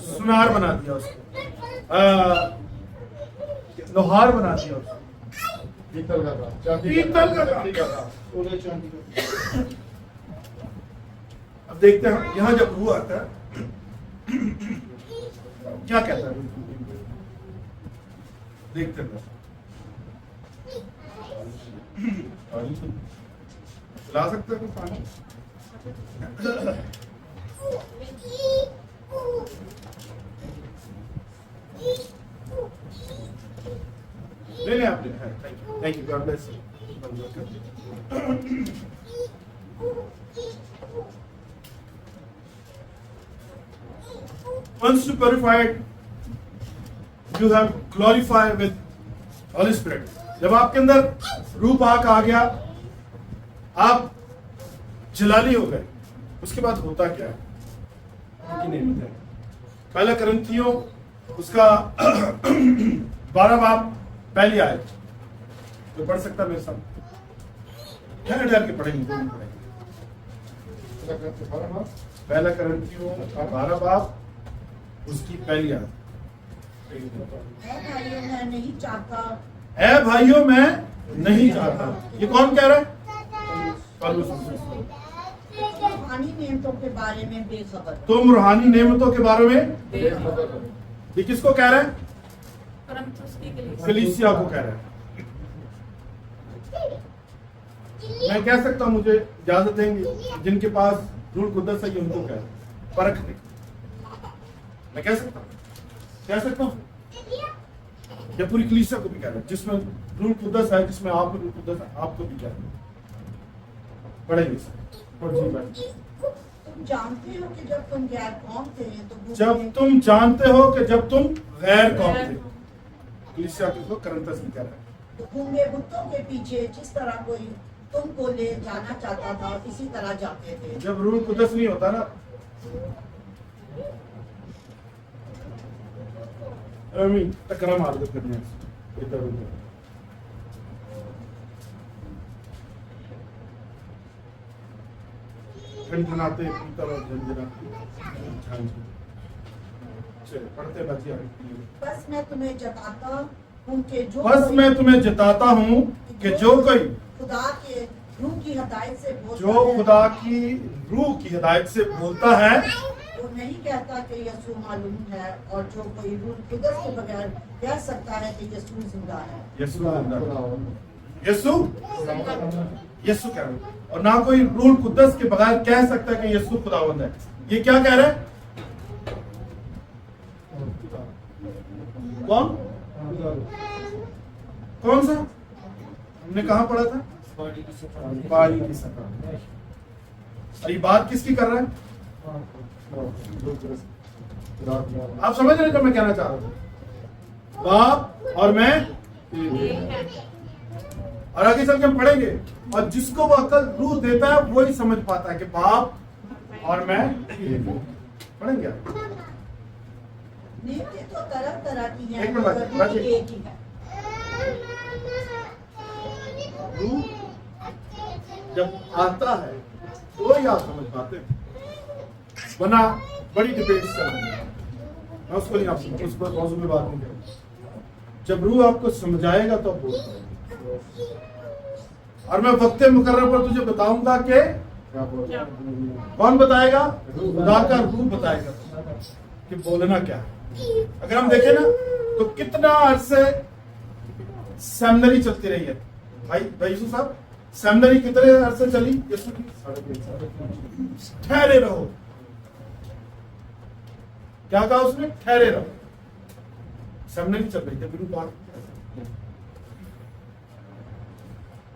सुनार बना दिया उसको, लोहार बना दिया उसको, पीतल का काम, पीतल का काम। सोने चांदी का। अब देखते हैं यहां जब रूह आता है क्या कहता है? देखते हैं। ला सकते हैं पानी? ले लें आपने। Thank you, God bless you. Once you purified, you have glorified with Holy Spirit. जब आपके अंदर रूह पाक आ गया, आप जलाली हो गए। उसके बाद होता क्या है? पहला करंथियों उसका 12 बाब पहली आयत जो पढ़ सकता मेरे साथ? ठहर ठहर के पढ़ेंगे, पहला करंथियों 12 बाब उसकी पहली आयत। मैं नहीं चाहता, है भाइयों मैं नहीं चाहता। ये कौन कह रहा है? पौलुस। रूहानी नेमतों के बारे में बेखबर। तुम रूहानी नेमतों के बारे में ये किसको कह रहा है? कलीसिया को कह रहा है। मैं कह सकता हूं, मुझे इजाजत देंगे जिनके पास रूह कुद्दस है, ये उनको कह रहा है परख नहीं। मैं कह सकता हूं या पूरी कलीसिया को भी कह रहा है, जिसमें रूह कुद्दस है, जिसमें आप रूह कुद्दस है, आपको भी कह रहा है। पढ़ेंगे सर। तुम जानते हो कि जब तुम गैर कौम थे तो जब तुम जानते हो कि जब तुम गैर कौम थे, कलीसिया को करंथस में कह रहा है। गूंगे बुतों के पीछे जिस तरह कोई तुमको ले जाना चाहता था, इसी तरह जाते थे। जब रूह कुद्दस नहीं होता ना, टकरा मार दो करने इधर उधर। ठनठनाते पीतल और झंझनाते झांझ। चलिए पढ़ते बचिए। बस मैं तुम्हें जताता हूँ कि जो कोई खुदा के रूह की हिदायत से बोलता जो है, खुदा की रूह की हिदायत से बोलता है, वो नहीं कहता कि यीशु मालूम है, और जो कोई रूह कुदस के बगैर कह सकता है कि यीशु जिंदा है। यीशु यीशु कह रहे हैं, और ना कोई रूह कुद्दस के बगैर कह सकता है कि यीशु खुदावंद है। ये क्या कह रहे हैं? कौन कौन सा? हमने कहा पढ़ा था? बॉडी की सफाई। बाड़ी की सफाई। और ये बात किसकी कर रहा है? आप समझ रहे हैं जो मैं कहना चाह रहा हूं? बाप और मैं, और आगे चल के हम पढ़ेंगे, और जिसको वो अकल रूह देता है वही समझ पाता है कि बाप और मैं पढ़ेंगे। नीति तो तरह तरह की है, एक मिनट मगर बाकी- रूह एक ही है। रूह जब आता है तो ही आप समझ पाते हैं, वरना बड़ी डिबेट चल रही है। मैं उसको नहीं, आप उस पर मौजूद में बात नहीं करूँगा। जब रूह आपको समझाएगा तो आप बोल पाएंगे। और मैं वक्त मुकर्रर पर तुझे बताऊंगा कि कौन बताएगा? खुदा का रूह बताएगा कि बोलना क्या है। अगर हम देखें ना तो कितना अरसे सेमिनरी चलती रही है भाई यीशु साहब। सेमिनरी कितने अरसे चली? यीशु की 3.5 ठहरे रहो। क्या कहा उसने? ठहरे रहो। सेमिनरी चल रही है, बिल्कुल बात।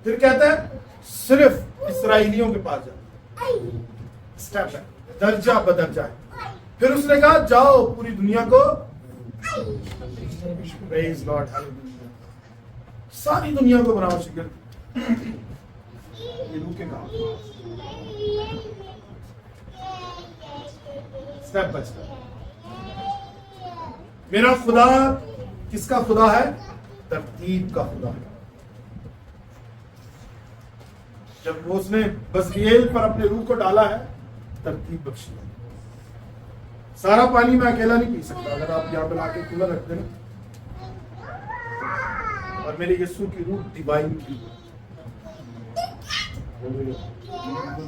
फिर कहता है सिर्फ इसराइलियों के पास जाओ, स्टेप है, दर्जा बदर्जा है। फिर उसने कहा जाओ पूरी दुनिया को, प्रेज लॉर्ड, हालेलुया, सारी दुनिया को बनाओ शिकल। ये रूह के काम, स्टेप बाय स्टेप। मेरा खुदा किसका खुदा है? तरतीब का खुदा है। जब वो उसने बज़लिएल पर अपने रूह को डाला है, तरतीब बख्शी है। सारा पानी मैं अकेला नहीं पी सकता। अगर आप यहाँ पे लाके कूलर रख देना, और मेरे यीशु की रूह डिवाइन की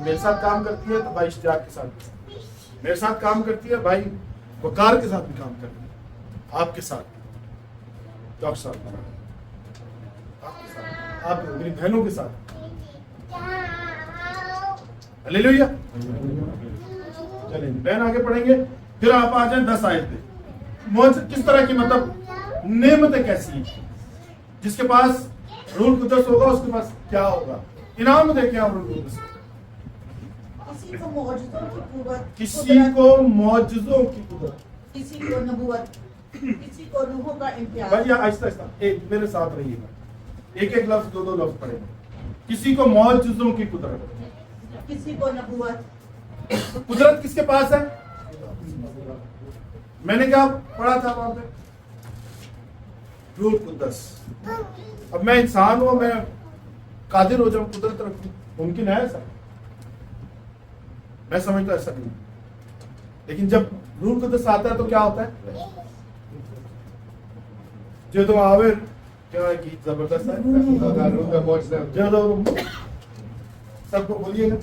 मेरे साथ काम करती है, तो भाई इश्तियाक के साथ मेरे साथ काम करती है, भाई वकार के साथ भी काम करती है, आपके साथ, डॉक्टर साहब, आपके साथ, आप मेरी बहनों के साथ। हालेलुया। चलिए बहन आगे पढ़ेंगे, फिर आप आ जाए 10 आयत पे। मौज किस तरह की, मतलब नेमतें कैसी हैं? जिसके पास रूह कुद्दस होगा उसके पास क्या होगा? इनाम देखे आप रूह कुद्दस को। किसी को मौजूदों की कुव्वत, किसी को मौजूदों की कुदरत। किसी को नबूवत, किसी को रूहों का इम्तियाज। भाई आहिस्ता आहिस्ता एक मेरे साथ रहिएगा, एक एक लफ्ज दो लफ्ज पढ़ेंगे। किसी को मौजूदों की कुदरत। किसी को नबूवत। कुदरत किसके पास है? मैंने क्या पढ़ा था वहां पे? रूह कुद्दस। अब मैं इंसान हूं, मैं कादिर हो जाऊं कुदरत रखूं? मुमकिन है ऐसा? मैं समझता ऐसा नहीं। लेकिन जब रूह कुद्दस आता है तो क्या होता है? जो तो आवे क्या गीत जबरदस्त है, जो तो सबको बोलिएगा,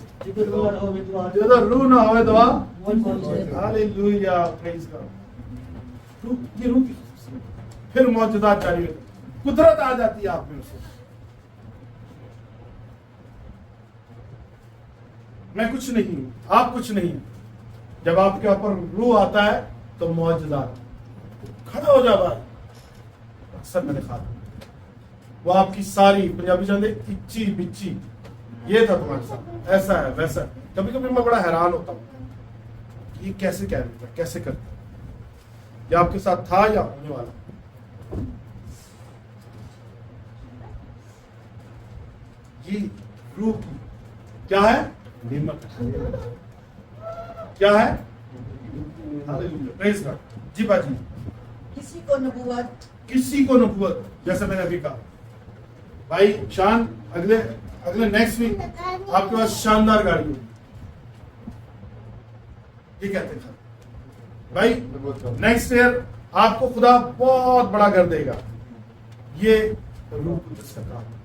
जो तो रूह ना होवे दुआ। Hallelujah, praise God. रूह, ये रूह की फिर मौजूदात जारी होती, कुदरत आ जाती है आप में उसे। मैं कुछ नहीं हूं, आप कुछ नहीं। जब आपके ऊपर रूह आता है तो मौजूदात खड़ा हो जा भाई। अक्सर मैंने कहा वो आपकी सारी पंजाबी चंदे इच्ची बिच्ची, ये था तुम्हारे साथ, ऐसा है वैसा है। कभी कभी मैं बड़ा हैरान होता हूं ये कैसे कह रहे थे, कैसे करते, ये आपके साथ था या होने वाला। ये रूह की क्या है? नेमत। क्या है? Hallelujah, praise God. जी बाजी। किसी को नबूवत। किसी को नबूवत, जैसे मैंने अभी कहा भाई शान, अगले नेक्स्ट वीक आपके पास शानदार गाड़ी होगी, ये कहते हैं भाई। नेक्स्ट ईयर आपको खुदा बहुत बड़ा कर देगा। ये रूह कुद्दस का काम है।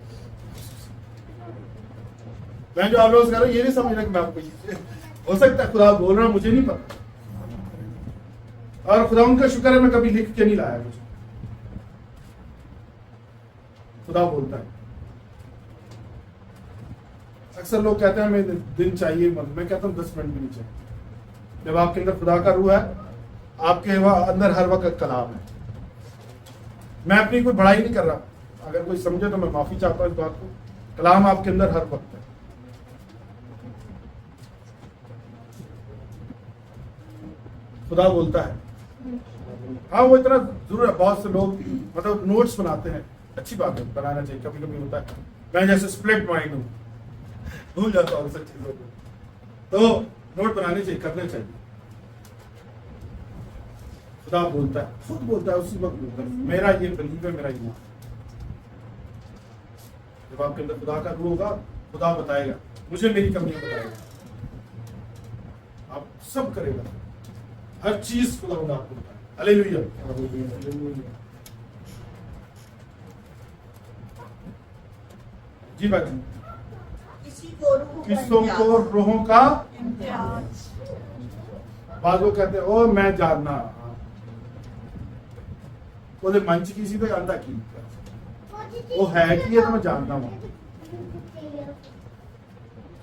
मैं जो आप लोग कर रहा हूं ये नहीं समझ रहा कि मैं आपको हो सकता है खुदा बोल रहा हूं, मुझे नहीं पता। और खुदा उनका शुक्र है मैं कभी लिख के नहीं लाया, मुझे खुदा बोलता है। अक्सर लोग कहते हैं हमें दिन चाहिए, मैं कहता हूँ 10 मिनट भी नहीं चाहिए। जब आपके अंदर खुदा का रूह है, आपके अंदर हर वक्त कलाम है। मैं अपनी कोई बड़ाई नहीं कर रहा, अगर कोई समझे तो मैं माफी चाहता हूँ इस बात को। कलाम आपके अंदर हर वक्त है। खुदा बोलता है। हाँ, वो इतना जरूर है। बहुत से लोग मतलब नोट्स बनाते हैं, अच्छी बात है, बनाना चाहिए। कभी कभी होता है, मैं जैसे स्प्लिट माइंड हूँ, भूल जाता हूँ सब चीजों को, तो नोट बनाने चाहिए, करने चाहिए। खुदा बोलता है, खुद बोलता है, उसी वक्त बोलता है, मेरा ये बिलीव है, मेरा ईमान। जब आपके अंदर खुदा का रूह होगा, खुदा बताएगा, मुझे मेरी कमियां बताएगा, आप सब करेगा, हर चीज खुदा आपको बताएगा। हालेलुया। जी बात। किसों को रूहों का इम्तियाज। बाद वो कहते हैं ओ मैं जानना ਉਹਦੇ ਮਨ ਚ ਕੀ ਸੀ ਤੇ ਆਂਦਾ ਕੀ ਉਹ ਹੈ ਕੀ ਹੈ तो मैं जानता हूँ।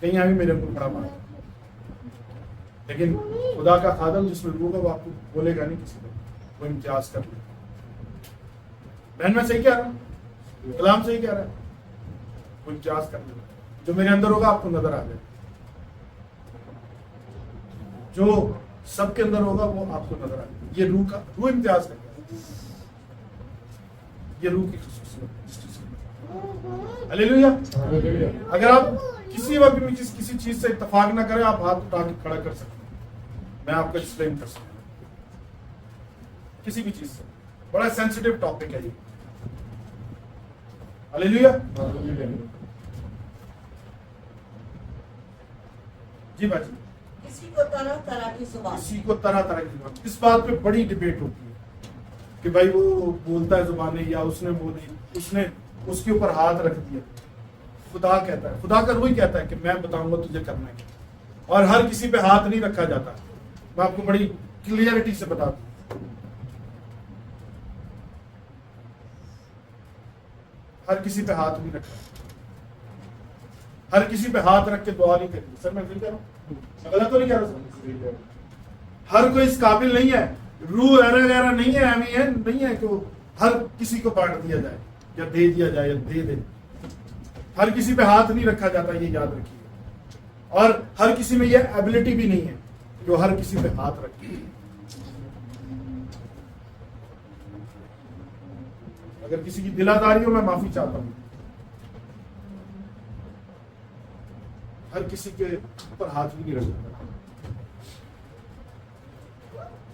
कहीं भी मेरे को बड़ा मार, लेकिन खुदा का खादम जिसमें रूह है वो आपको बोलेगा नहीं किसी को, वो इम्तियाज कर ले। बहन मैं सही कह रहा हूँ, कलाम सही कह रहा है, वो इम्तियाज कर ले। जो मेरे अंदर होगा आपको नजर आ जाए, जो सबके अंदर होगा वो आपको नजर आ जाए। ये रूह का रूह इम्तियाज कर, ये रूह की खुशूसियत। हालेलुया। अगर आप किसी वक्त भी किसी चीज से इत्तेफाक ना करें, आप हाथ उठा के खड़ा कर सकते हैं, मैं आपको एक्सप्लेन कर सकता हूं किसी भी चीज से। बड़ा सेंसिटिव टॉपिक है ये। हालेलुया। जी बाजी। किसी को तरह तरह की जुबान, किसी को तरह तरह की जुबान। इस बात पे बड़ी डिबेट होती है कि भाई वो बोलता है जुबानें, या उसने बोली, उसने उसके ऊपर हाथ रख दिया। खुदा कहता है, खुदा का रूह ही कहता है कि मैं बताऊंगा तुझे करना है, और हर किसी पे हाथ नहीं रखा जाता। मैं आपको बड़ी क्लियरिटी से बता दूं, हर किसी पे हाथ नहीं रखा, हर किसी पे हाथ रख के दुआ नहीं करनी। सर मैं फिर कह रहा हूँ, मैं गलत तो नहीं कह रहा सर? हर कोई इस काबिल नहीं है, रूह वगैरह नहीं है, नहीं है कि वो हर किसी को बांट दिया जाए या दे दिया जाए या दे दे। हर किसी पे हाथ नहीं रखा जाता, ये याद रखिए। और हर किसी में ये एबिलिटी भी नहीं है जो हर किसी पे हाथ रखे। अगर किसी की दिलादारी हो, मैं माफी चाहता हूं, हर किसी के ऊपर हाथ भी नहीं रखता,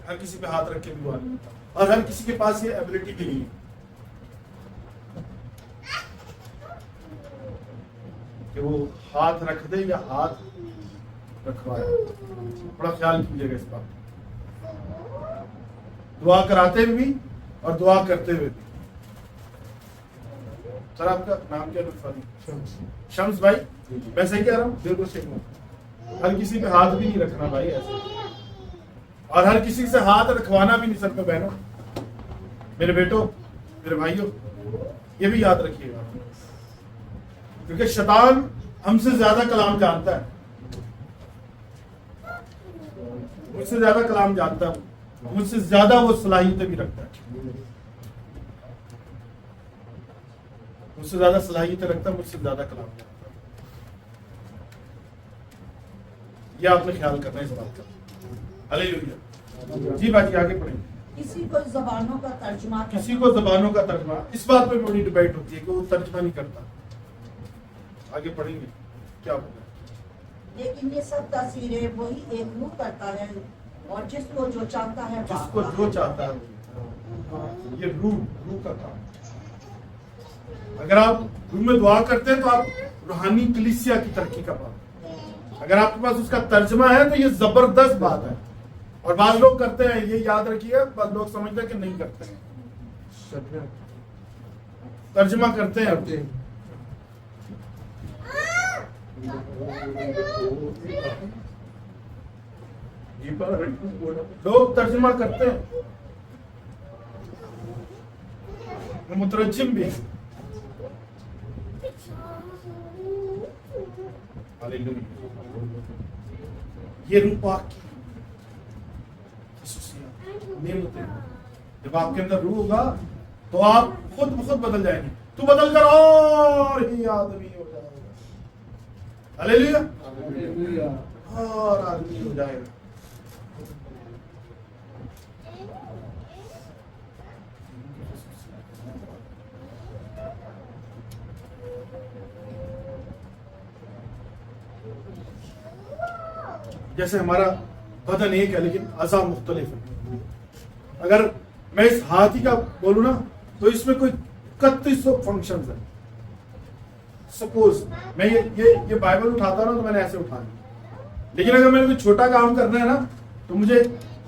हर किसी पे हाथ रख के दुआ नहीं, और हर किसी के पास ये एबिलिटी भी नहीं है कि वो हाथ रख दे या हाथ रखवाए। बड़ा ख्याल कीजिएगा इस बात, दुआ कराते हुए भी और दुआ करते हुए भी। सर आपका नाम क्या? शम्स भाई, मैं सही कह रहा हूँ? बिल्कुल सही हूँ। हर किसी पे हाथ भी नहीं रखना भाई ऐसे, और हर किसी से हाथ रखवाना भी नहीं। सर पे बहनों, मेरे बेटों, मेरे भाइयों, ये भी याद रखिएगा, क्योंकि शैतान हमसे ज्यादा कलाम जानता है, मुझसे ज्यादा कलाम जानता है, मुझसे ज्यादा वो सलाहियतें भी रखता है, मुझसे ज्यादा सलाहियतें रखता है, मुझसे ज्यादा कलाम जानता है। ये आपने ख्याल करना है इस बात का। हालेलुया। जी बाजी, आगे पढ़ेंगे। किसी को जबानों का तर्जुमा, किसी को जबानों का तर्जुमा, इस बात पे बड़ी डिबेट होती है कि वो तर्जुमा नहीं करता। आगे पढ़ेंगे क्या होगा। लेकिन ये सब तस्वीरें वही एक रूह करता है, और जिसको जो चाहता है जिसको जो चाहता है, ये रूह का काम। अगर आप रूह में दुआ करते हैं तो आप रूहानी कलीसिया की तरक्की का बात। अगर आपके पास उसका तर्जमा है तो ये जबरदस्त बात है। और बाद लोग करते हैं, ये याद रखिए, बाद लोग समझते हैं कि नहीं करते हैं, तर्जमा करते हैं। लोग तर्जमा करते हैं, मुतरज्जिम भी। ये रूप की नेमतें। जब आपके अंदर रूह होगा तो आप खुद ब खुद बदल जाएंगे, तो बदल कर और ही आदमी हो जाएगा। हालेलुया, और आदमी हो जाएगा। जैसे हमारा बदन एक है लेकिन अज़ा मुख्तलिफ है। अगर मैं इस हाथी का बोलूं ना तो इसमें कोई 3100 फंक्शंस है। सपोज मैं ये बाइबल उठाता ना तो मैंने ऐसे उठा लिया, लेकिन अगर मैंने कोई छोटा काम करना है ना तो मुझे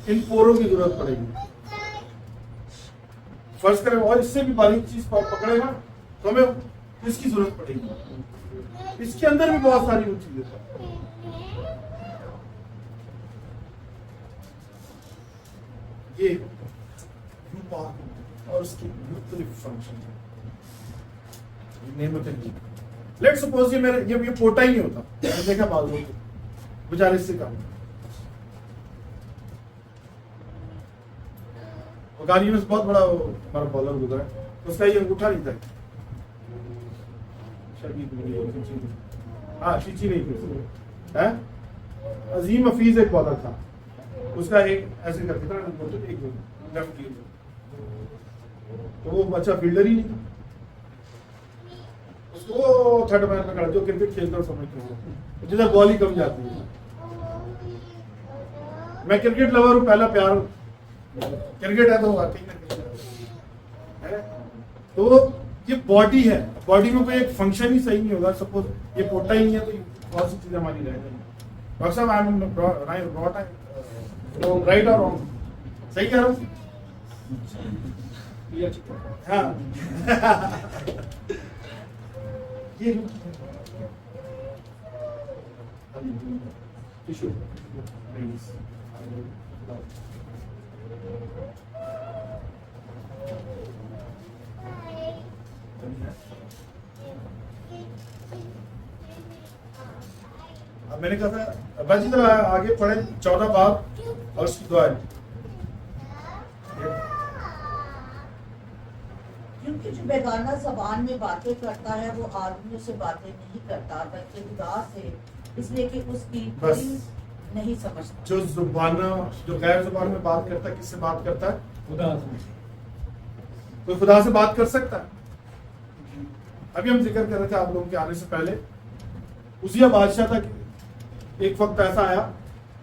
इन पोरों की जरूरत पड़ेगी। फर्ज करें और इससे भी बारीक चीज पकड़ेगा तो हमें इसकी जरूरत पड़ेगी। इसके अंदर भी बहुत सारी वो चीजें हैं। ये रूपा और उसकी मुख्तलिफ फंक्शन है। लेट्स सपोज ये मेरे ये पोटा ही नहीं होता, मैं देखा बाजू को बेचारे से काम गाड़ी में बहुत बड़ा हमारा बॉलर गुजरा है, उसका ये अंगूठा नहीं था। हाँ चीची नहीं थी, है अजीम हफीज एक बॉलर था, उसका एक ऐसे करके था एक लेफ्ट की, तो वो बच्चा फील्डर ही नहीं था। उसको वो थर्ड मैन में खड़ा जो क्रिकेट खेलता हूँ समझते हो, जिधर बॉल ही कम जाती है। मैं क्रिकेट लवर हूँ, पहला प्यार क्रिकेट है तो वाकई है। तो ये बॉडी है, बॉडी में कोई एक फंक्शन ही सही नहीं होगा। सपोज ये पोटा ही नहीं है तो बहुत सी चीजें हमारी रह जाएंगी। डॉक्टर साहब आई एम राइट और रॉन्ग, सही कह रहा हूँ? हाँ ये टिश्यू अब मैंने कहा था बाजी तरह आगे पढ़े 14 बाब और उसकी दुआ। क्योंकि जो बेगाना जबान में बातें करता है वो आदमियों से बातें नहीं करता बल्कि खुदा से, इसलिए कि उसकी बस नहीं समझता। जो जो गैर जुबान में बात करता है, किससे बात करता है? खुदा से। कोई खुदा से बात कर सकता है? अभी हम जिक्र कर रहे थे आप लोगों के आने से पहले, उजिया बादशाह था। एक वक्त ऐसा आया,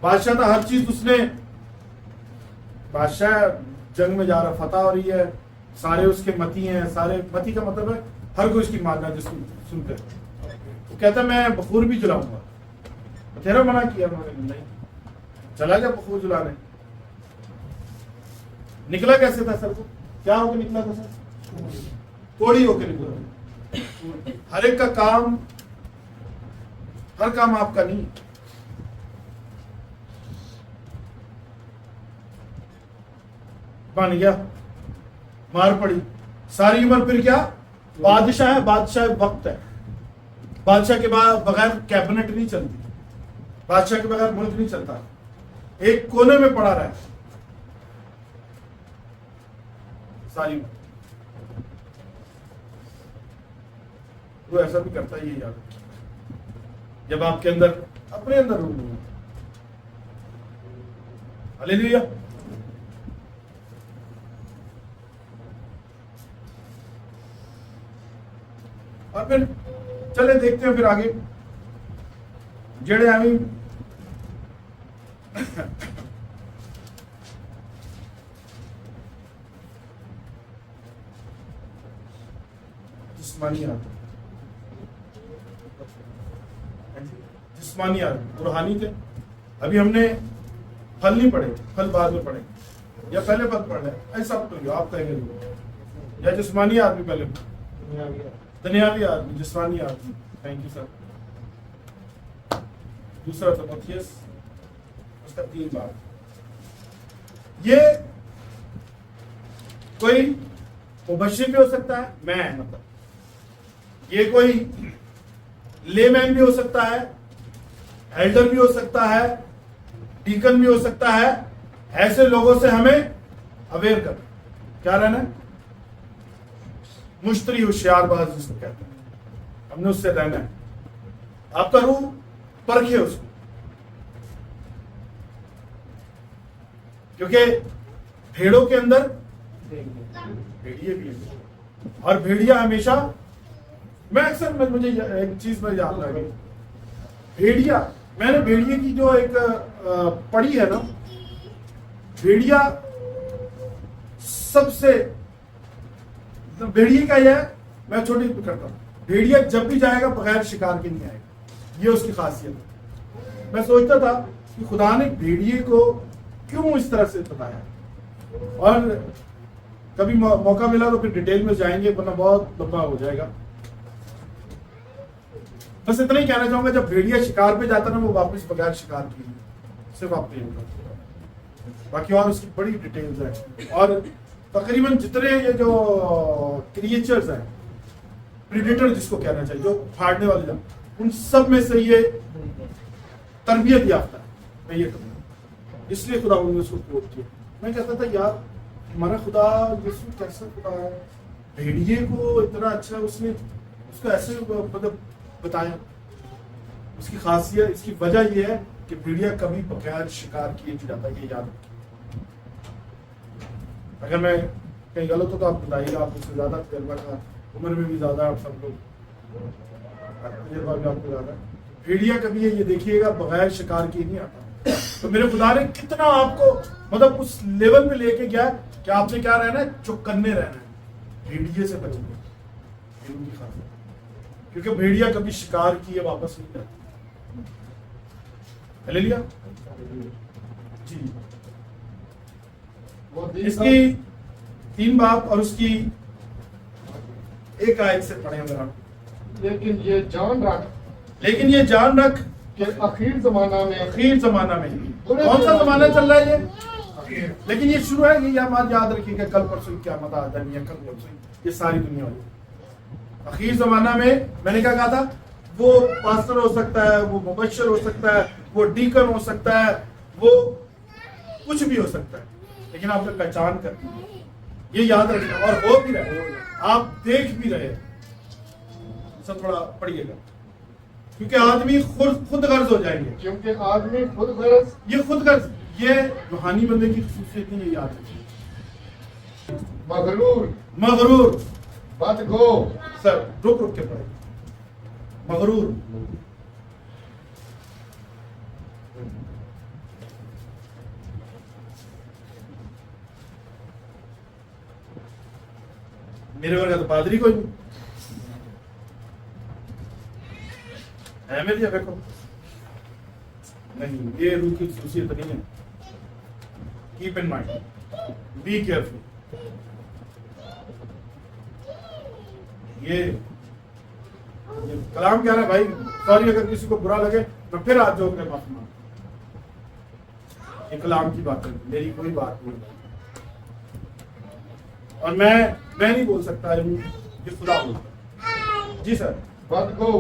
बादशाह था, हर चीज उसने, बादशाह जंग में जा रहा, फतह हो रही है, सारे उसके मती हैं, सारे मती का मतलब है हर कोई उसकी मानना जिसको सुनते हैं। वो कहता मैं बखूर भी जलाऊंगा, तेरा मना किया उन्होंने, नहीं चला गया बखूर जलाने। निकला कैसे था सर को? क्या होकर निकला था सर? कोड़ी होकर निकला। हर एक का काम, हर काम आपका नहीं। बन गया, मार पड़ी सारी उम्र, फिर क्या? बादशाह है, बादशाह वक्त है। बादशाह के बाद बगैर कैबिनेट नहीं चलती, बादशाह के बगैर मुल्क नहीं चलता। एक कोने में पड़ा रहा है सारी उम्र। वो ऐसा भी करता है, ये याद रखिए, जब आपके अंदर अपने अंदर रूह नहीं है। हालेलुया। और फिर चले देखते हैं फिर आगे जेड़े आवी जिस्मानी आदमी, जिस्मानी आदमी, रूहानी थे। अभी हमने फल नहीं पढ़े, फल बाद में पढ़े या पहले फल पढ़ रहे, ऐसा तो आप कहेंगे, या जिस्मानी आदमी पहले, दुनियावी आदमी, जिस्मानी आदमी। Thank you sir. दूसरा तिमोथियस उसका 3 बार। ये कोई मुबश्शिर भी हो सकता है, मैं मतलब ये कोई लेमैन भी हो सकता है, एल्डर भी हो सकता है, डीकन भी हो सकता है। ऐसे लोगों से हमें अवेयर करना, क्या रहना है, मुश्तरी होशियारबाज जिसको कहते हैं, हमने उससे रहना है। आपका रूह परखे उसको, क्योंकि भेड़ों के अंदर भेड़िए भी हैं, और भेड़िया हमेशा, मैं अक्सर मुझे एक चीज में याद आ गई, भेड़िया, मैंने भेड़िए की जो एक पढ़ी है ना, भेड़िया सबसे, भेड़िए का यह है, मैं छोटी करता हूं, भेड़िया जब भी जाएगा बगैर शिकार के नहीं आएगा, ये उसकी खासियत है। मैं सोचता था कि खुदा ने भेड़िए को क्यों इस तरह से बताया, और कभी मौका मिला तो फिर डिटेल में जाएंगे, वरना बहुत लंबा हो जाएगा। बस इतना ही कहना चाहूंगा, जब भेड़िया शिकार पे जाता ना, वो वापस बगैर शिकार किए सिर्फ आप नहीं होगा, बाकी और उसकी बड़ी डिटेल्स है। और तकरीबन जितने ये जो क्रिएचर्स हैं, प्रीडेटर जिसको कहना चाहिए, जो फाड़ने वाले जान, उन सब में से ये तरबियत याफ्ता है, मैं ये कहूँगा। इसलिए खुदा ने उसको कोट किया। मैं कहता था यार, हमारा खुदा यीशु कैसा खुदा है, भेड़िए को इतना अच्छा उसने उसको ऐसे मतलब बताया। उसकी खासियत, इसकी वजह यह है कि भेड़िया कभी बगैर शिकार किए नहीं जाता, ये याद रखिए। अगर मैं कहीं गलत हो तो आप बताइए, आप उससे ज्यादा तजर्बा का, उम्र में भी ज्यादा, आप सब लोग तजर्बा भी आपको ज्यादा। भेड़िया कभी ये देखिएगा बगैर शिकार किए नहीं आता। तो मेरे खुदा ने कितना आपको मतलब उस लेवल पे लेके गया कि आपने क्या रहना है, चौकन्ने रहना है, भेड़िए से बचना है, उनकी खासियत। क्योंकि भेड़िया कभी शिकार किए वापस नहीं जाती। हालेलुया जी। इसकी 3 बाब और उसकी 1 आयत से पढ़े मेरा। लेकिन ये जान रख कि आखिर जमाना में कौन सा जमाना चल रहा है ये, लेकिन ये शुरू है, ये बात याद रखिएगा, कल परसों क्या मत आ जानी है, कल परसों ये सारी दुनिया होगी। आखिर जमाना में मैंने क्या कहा था, वो पास्टर हो सकता है, वो मुबश्शिर हो सकता है, वो डीकन हो सकता है, वो कुछ भी हो सकता है, लेकिन आपने पहचान करनी है, ये याद रखना। और हो भी रहे, आप देख भी रहे, सब थोड़ा पढ़िएगा, क्योंकि आदमी खुद गर्ज हो जाएंगे, क्योंकि आदमी खुद गर्ज, ये खुद गर्ज, ये रूहानी बंदे की खूबसूरती नहीं, ये याद रखिए। मगरूर बदगो, सर रुक के पढ़े, मगरूर, मेरे वर्ग तो पादरी कोई नहीं है, मेरी देखो नहीं, ये रूह की खूबसूरत नहीं है। Keep in mind, be careful. ये कलाम क्या है भाई, सॉरी अगर किसी को बुरा लगे, मैं फिर आज जोड़ कर माफी मांगता, ये कलाम की बात है, मेरी कोई बात नहीं। और मैं नहीं बोल सकता, ये खुदा बोलता। जी सर। बदगो,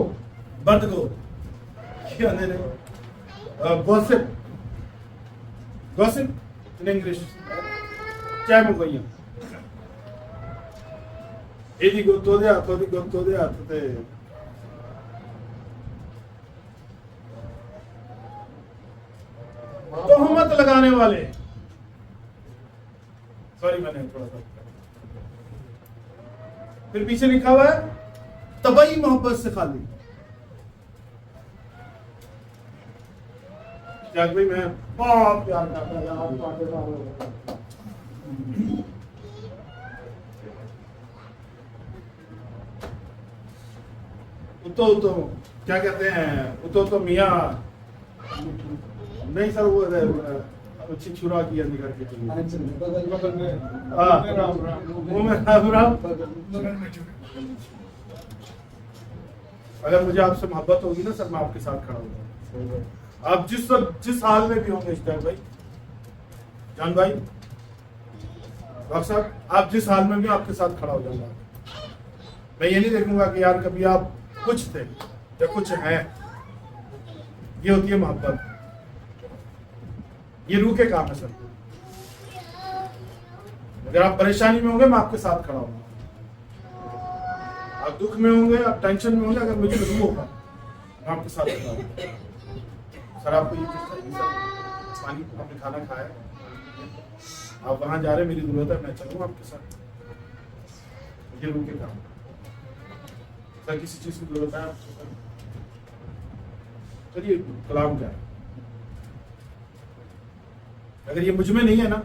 गॉसिप इन इंग्लिश, क्या मैं कोई यदि गोतोदे आते तोहमत लगाने वाले, सॉरी मैंने थोड़ा सा, फिर पीछे लिखा हुआ है तबई मोहब्बत से खाली। जाग भाई मैं बहुत प्यार करता हूं यार, तो क्या कहते हैं, तो मियाँ नहीं सर, वो छिछुरा की अंदर करके वो मैं अगर मुझे आपसे मोहब्बत होगी ना सर, मैं आपके साथ खड़ा होगा। आप जिस हाल में भी होंगे इश्ताक भाई, जान भाई, डॉक्टर साहब, आप जिस हाल में भी आपके साथ खड़ा हो जाऊंगा। मैं ये नहीं देखूंगा कि यार कभी आप कुछ थे या कुछ है, ये होती है मोहब्बत। ये रूह के काम है सर। अगर आप परेशानी में होंगे मैं आपके साथ खड़ा हूँ, आप दुख में होंगे, आप टेंशन में होंगे, अगर मुझे रूह होगा मैं आपके साथ खड़ा हूँ। सर आपको ये चीज चाहिए सर, पानी आपने खाना खाया, आप वहां जा रहे हैं, मेरी जरूरत है, मैं चलूँ आपके साथ। ये रूह के काम सर। किसी चीज की जरूरत है आपको सर, चलिए कलाम क्या है। अगर ये मुझ में नहीं है ना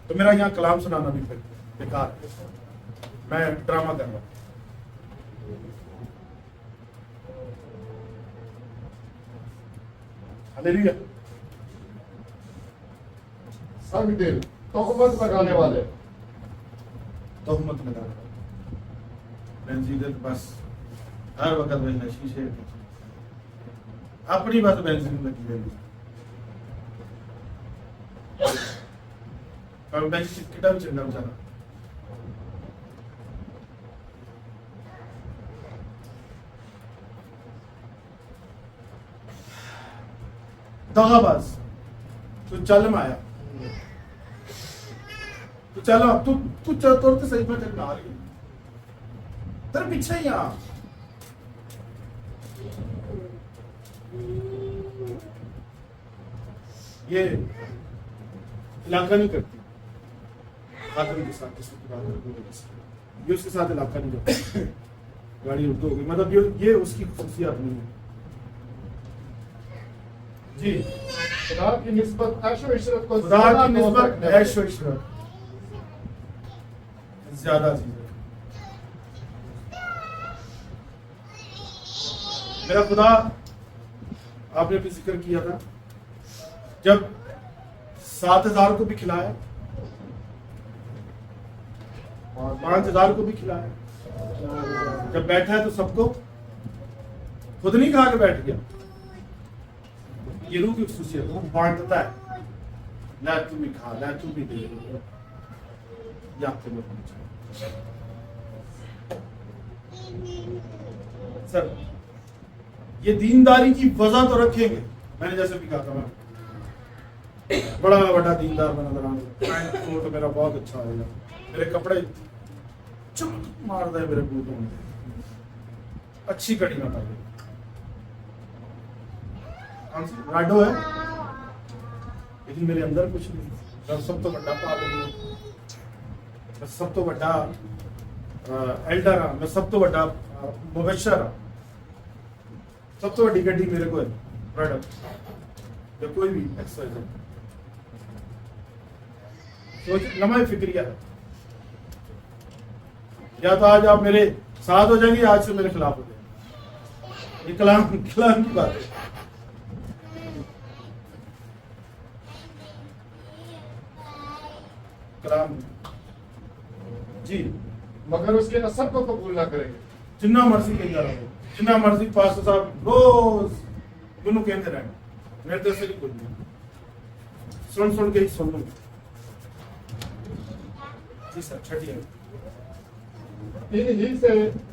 तो मेरा यहाँ कलाम सुनाना भी फिर बेकार है, मैं ड्रामा कर रहा हूँ। हालेलुया। संग दिल तोहमत लगाने वाले, तोहमत लगा बेंजीन बस हर वक्त में शीशे अपनी बस बेंजीन लगी है और बेंजीन कितना भी चलना बेचारा। दगाबाज तू चल माया, तू चलो अब तू तोड़ते सही में चल आ रही है तेरे पीछे ही आ। ये इलाका नहीं करती खातून के साथ, ये उसके साथ इलाका नहीं करती। गाड़ी उल्टो हो गई, मतलब ये उसकी खुसूसियात नहीं है जी। खुदा की निस्बत ऐशो इशरत को खुदा ज्यादा की तौर निस्बत रखने वाले। ऐशो इशरत ज्यादा चीज है। मेरा खुदा, आपने भी जिक्र किया था, जब 7,000 को भी खिलाया और 5,000 को भी खिलाया, जब बैठा है तो सबको खुद नहीं खा के बैठ गया। ये रूह की खुसूसियत, वो बांटता है, ला तू भी खा, ला तू भी दे, ये आपके में होना चाहिए सर। ये दीनदारी की वजह तो रखेंगे, मैंने जैसे भी कहा था, मैं बड़ा बड़ा दीनदार बना रहा हूँ, तो मेरा बहुत अच्छा होगा, मेरे कपड़े चमक मार दे मेरे बूटों में, अच्छी कड़ी ना पाए। राडो है लेकिन मेरे अंदर कुछ नहीं। मैं सब तो बड़ा पाप नहीं, मैं सब तो बड़ा एल्डर हाँ, मैं सब तो बड़ा मुबशर हाँ, सब तो बड़ी गड्डी मेरे को है राडो या कोई भी एक्सरसाइज। सोच लम्हा फिक्रिया है, या तो आज आप मेरे साथ हो जाएंगे, आज से मेरे खिलाफ हो जाएंगे। ये कलाम की बात है। कलाम जी, मगर उसके असर को कबूल ना करेंगे। जिन्ना मर्जी कही जा रहा हो, जिन्ना मर्जी पास्टर साहब रोज मैनू कहते रहे, मेरे तरफ से नहीं कुछ नहीं, सुन के ही सुन लूंगा जी सर। छठी इन्हीं से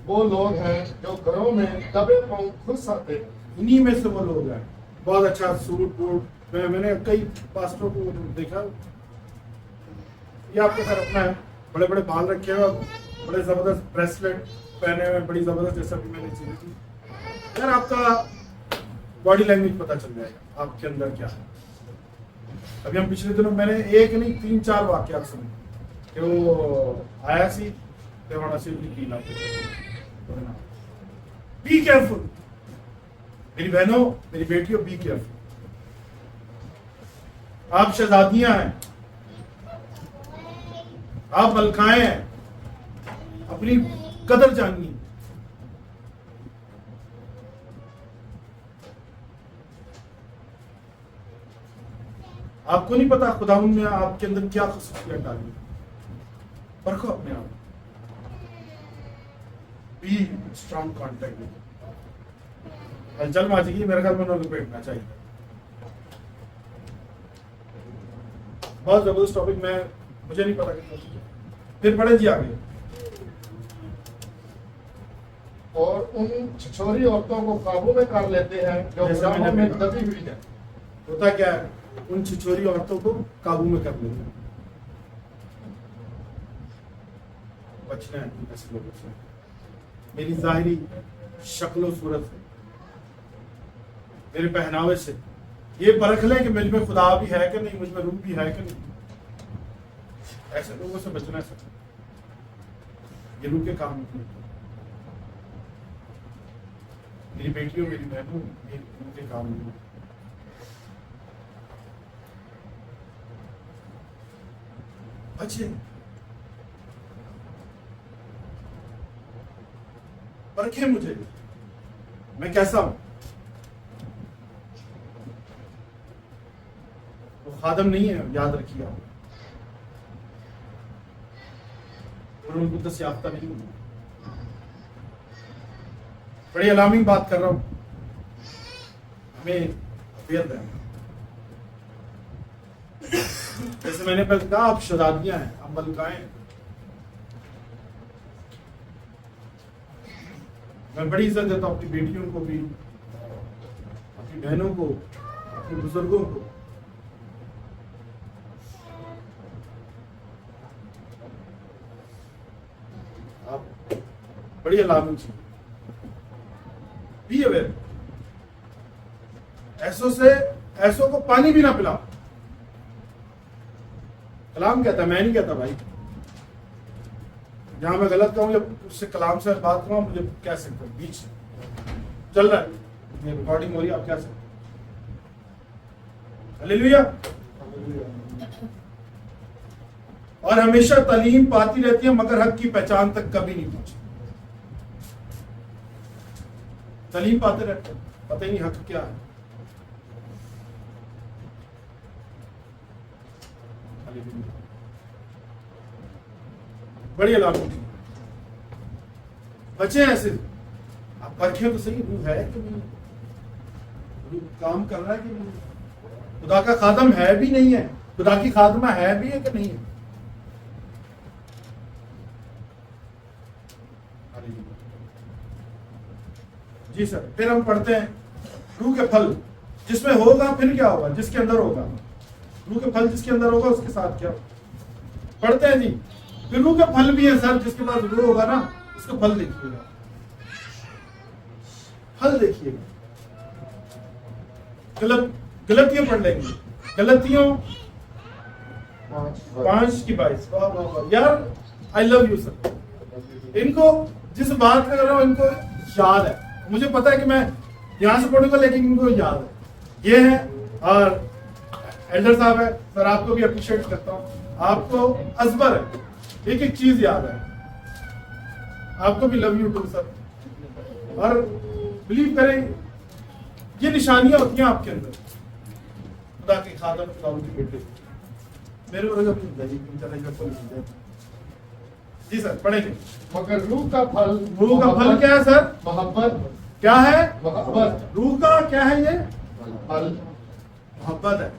वो लोग हैं जो घरों में दबे पांव खुश आते हैं। इन्हीं में से वो लोग हैं, बहुत अच्छा सूट बूट, मैंने कई पास्टरों को देखा, ये आपके सर अपना है, बड़े बड़े बाल रखे हुए, बड़े जबरदस्त ब्रेसलेट पहने हुए, बड़ी जबरदस्त, जैसा भी मैंने चीजें की यार, आपका बॉडी लैंग्वेज पता चल जाएगा आपके अंदर क्या है। अभी हम पिछले दिनों मैंने एक नहीं 3-4 वाकयात सुने कि वो आया सी ते होना सी पीला। बी केयरफुल मेरी बहनों, मेरी बेटियों, बी केयरफुल। आप शहजादियां हैं, आप मलकाएं हैं, अपनी कदर जानिए। आपको नहीं पता खुदावंद ने आपके अंदर क्या खुसूसियत डाली, परखो अपने आप। बी स्ट्रॉन्ग कॉन्टैक्ट में हलचल माचेगी, मेरे घर में उन्होंने बैठना चाहिए। बहुत जबरदस्त टॉपिक, मुझे नहीं पता कितना, फिर पढ़े जी आगे। और उन छिछोरी औरतों को काबू में कर लेते हैं जो जैसे मैंने गुनाहों में कहा। दबी हुई है। होता क्या है, उन छिछोरी औरतों को काबू में कर लेते हैं। बचना है ऐसे लोगों से, मेरी जाहिरी शक्ल सूरत से, मेरे पहनावे से ये परख ले कि मुझ में खुदा भी है कि नहीं, मुझ में रूह भी है कि नहीं। ऐसे लोगों से बचना है सब। ये रूह के काम नहीं। मेरी बेटियों, मेरी बहनों, ये रूह के काम नहीं। बचे, परखे मुझे, मैं कैसा हूं। वो खादम नहीं है, याद रखिए आप। उनको दस याफ्ता नहीं हूं। बड़ी अलार्मिंग बात कर रहा हूं, हमें अवेयर रहना। जैसे मैंने पहले कहा, आप शहजादियां हैं, आप मलकाएं हैं। मैं बड़ी इज्जत देता हूं अपनी बेटियों को भी, अपनी बहनों को, अपने बुजुर्गों को। आप बड़ी अलार्मिंग चीज, बी अवेयर। ऐसों को पानी भी ना पिलाओ। कलाम कहता है, मैं नहीं कहता भाई। जहां मैं गलत कहूं या उससे कलाम से बात करूं, मुझे कह सकते हैं। बीच चल रहा है, ये रिकॉर्डिंग हो रही है, आप कह सकते हैं। हालेलुया। और हमेशा तालीम पाती रहती है, मगर हक की पहचान तक कभी नहीं पहुंची। तालीम पाते रहते हैं, पता ही नहीं हक क्या है। बड़ी अलार्म होती है। बचे ऐसे, आप परखें तो सही, रूह है कि नहीं, रूह काम कर रहा है कि नहीं, खुदा का खादम है भी नहीं है, खुदा की खादमा है भी है कि नहीं है। जी सर। फिर हम पढ़ते हैं रूह के फल, जिसमें होगा फिर क्या होगा, जिसके अंदर होगा। रूह के फल जिसके अंदर होगा उसके साथ क्या पढ़ते हैं जी। फिर रूह का फल भी है सर, जिसके पास रूह होगा ना, उसका फल देखिएगा। फल देखिएगा। गलतियां पढ़ लेंगे, गलतियों 5:22। वाह वाह वाह यार, आई लव यू सर। इनको जिस बात कर रहा हूं, इनको याद है। मुझे पता है कि मैं यहां से पढ़ूंगा, लेकिन इनको याद है। ये है, और एल्डर साहब है सर, आपको भी अप्रिशिएट करता हूं। आपको अजबर है, एक एक चीज याद है। आपको भी लव यू टू सर। और बिलीव करें, ये निशानियां होती हैं आपके अंदर, खुदा के खादम, खुदा के बेटे। मेरे को जी सर, पढ़ेंगे। मगर रूह का फल, रूह का फल क्या है सर? मोहब्बत। क्या है? मोहब्बत। रूह का क्या है? ये फल मोहब्बत है।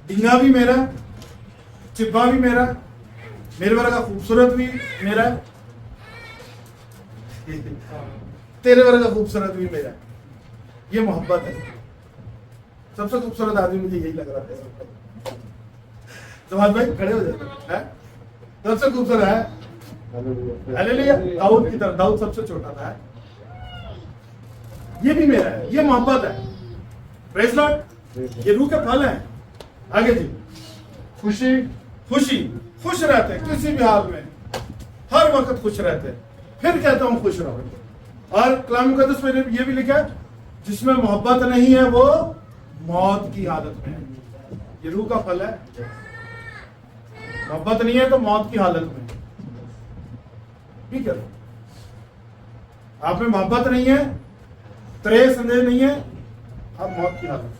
डिंगा भी मेरा, चिब्बा भी मेरा, मेरे वर्गा खूबसूरत भी मेरा, तेरे वर्गा खूबसूरत भी मेरा। ये मोहब्बत है। सबसे खूबसूरत आदमी मुझे यही लग रहा था। जवाब भाई खड़े हो जाते हैं। सबसे खूबसूरत है हालेलुया, दाऊद की तरह। दाऊद सबसे छोटा था। ये भी मेरा है, ये मोहब्बत है। Praise Lord. ये रूह के फल है। आगे जी। खुशी। खुशी, खुश रहते हैं किसी भी हाल में, हर वक्त खुश रहते हैं। फिर कहता हूं खुश रहो। और कलाम मुकद्दस में ये भी लिखा है, जिसमें मोहब्बत नहीं है वो मौत की हालत में है। ये रूह का फल है। मोहब्बत नहीं है तो मौत की हालत में। ठीक है, आप में मोहब्बत नहीं है, त्रय संदेह नहीं है, आप मौत की हालत में।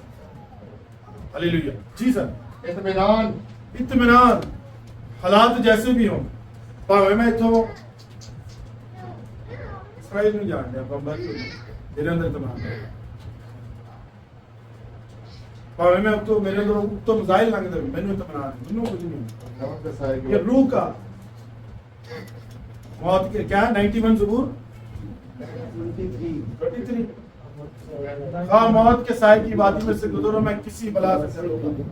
हालेलुया। जी सर। इत्मीनान। इत्मीनान, हालात जैसे भी हों, भावे मैं इतो इसराइल नहीं जान दिया, बम्बई मेरे अंदर इत्मीनान है। भावे मैं तो मेरे अंदर तो मिसाइल लंघ दे, मैंने इत्मीनान है, मैंने कुछ नहीं। ये रूह का मौत के क्या है 91 ज़बूर 23 हाँ मौत के साए की वादी में से गुजरो मैं किसी बला से डरूंगा।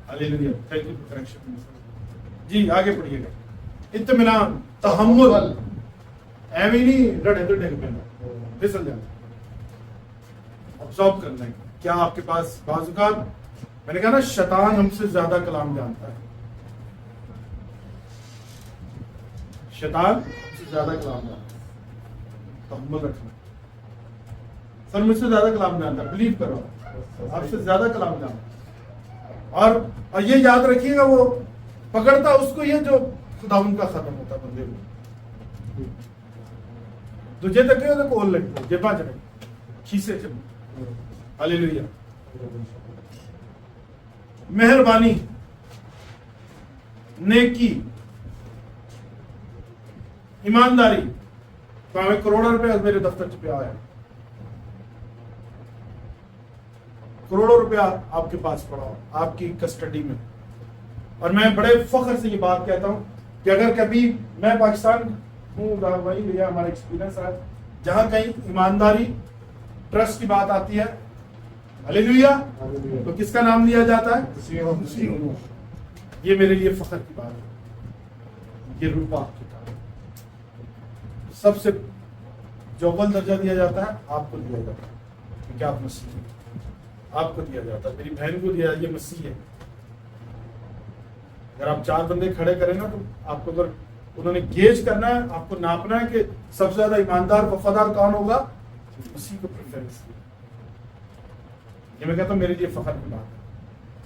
Hallelujah thank you for correction. जी आगे पढ़िएगा। इत्मीनान तहम्मुल एवं नहीं रड़े तो डेग पैना फिसल जाना ऑब्जर्व करना है क्या आपके पास बाजुकात। मैंने कहा ना शैतान हमसे ज्यादा कलाम जानता है। शैतान हमसे ज्यादा कलाम जानता है। तहम्मुल रखना सर मुझसे ज्यादा कलाम जानता है। बिलीव करो आपसे ज्यादा कलाम जानता है। और ये याद रखिएगा वो पकड़ता उसको ये जो खुदावंद का खत्म होता बंदे को तुझे तक नहीं खोल लगे जेबा चले खीसे चले। हालेलुया मेहरबानी नेकी ईमानदारी भावे करोड़ों रुपया मेरे दफ्तर च पिया है। करोड़ों रुपया आपके पास पड़ा हो आपकी कस्टडी में। और मैं बड़े फख्र से ये बात कहता हूं कि अगर कभी मैं पाकिस्तान हूँ वही भैया हमारा एक्सपीरियंस है जहां कहीं ईमानदारी ट्रस्ट की बात आती है हालेलुया तो किसका नाम लिया जाता है। ये मेरे लिए फख्र की बात है। ये रूपा की बात सबसे जो अव्वल दर्जा दिया जाता है आपको दिया जाता है क्योंकि आप मसीह हैं। आपको दिया जाता है मेरी बहन को दिया ये मसीह है। अगर आप 4 बंदे खड़े करें ना तो आपको अगर उन्होंने गेज करना है आपको नापना है कि सबसे ज्यादा ईमानदार वफादार कौन होगा उसी को प्रेफरेंस। ये मैं कहता हूं मेरे लिए फख्र की बात है।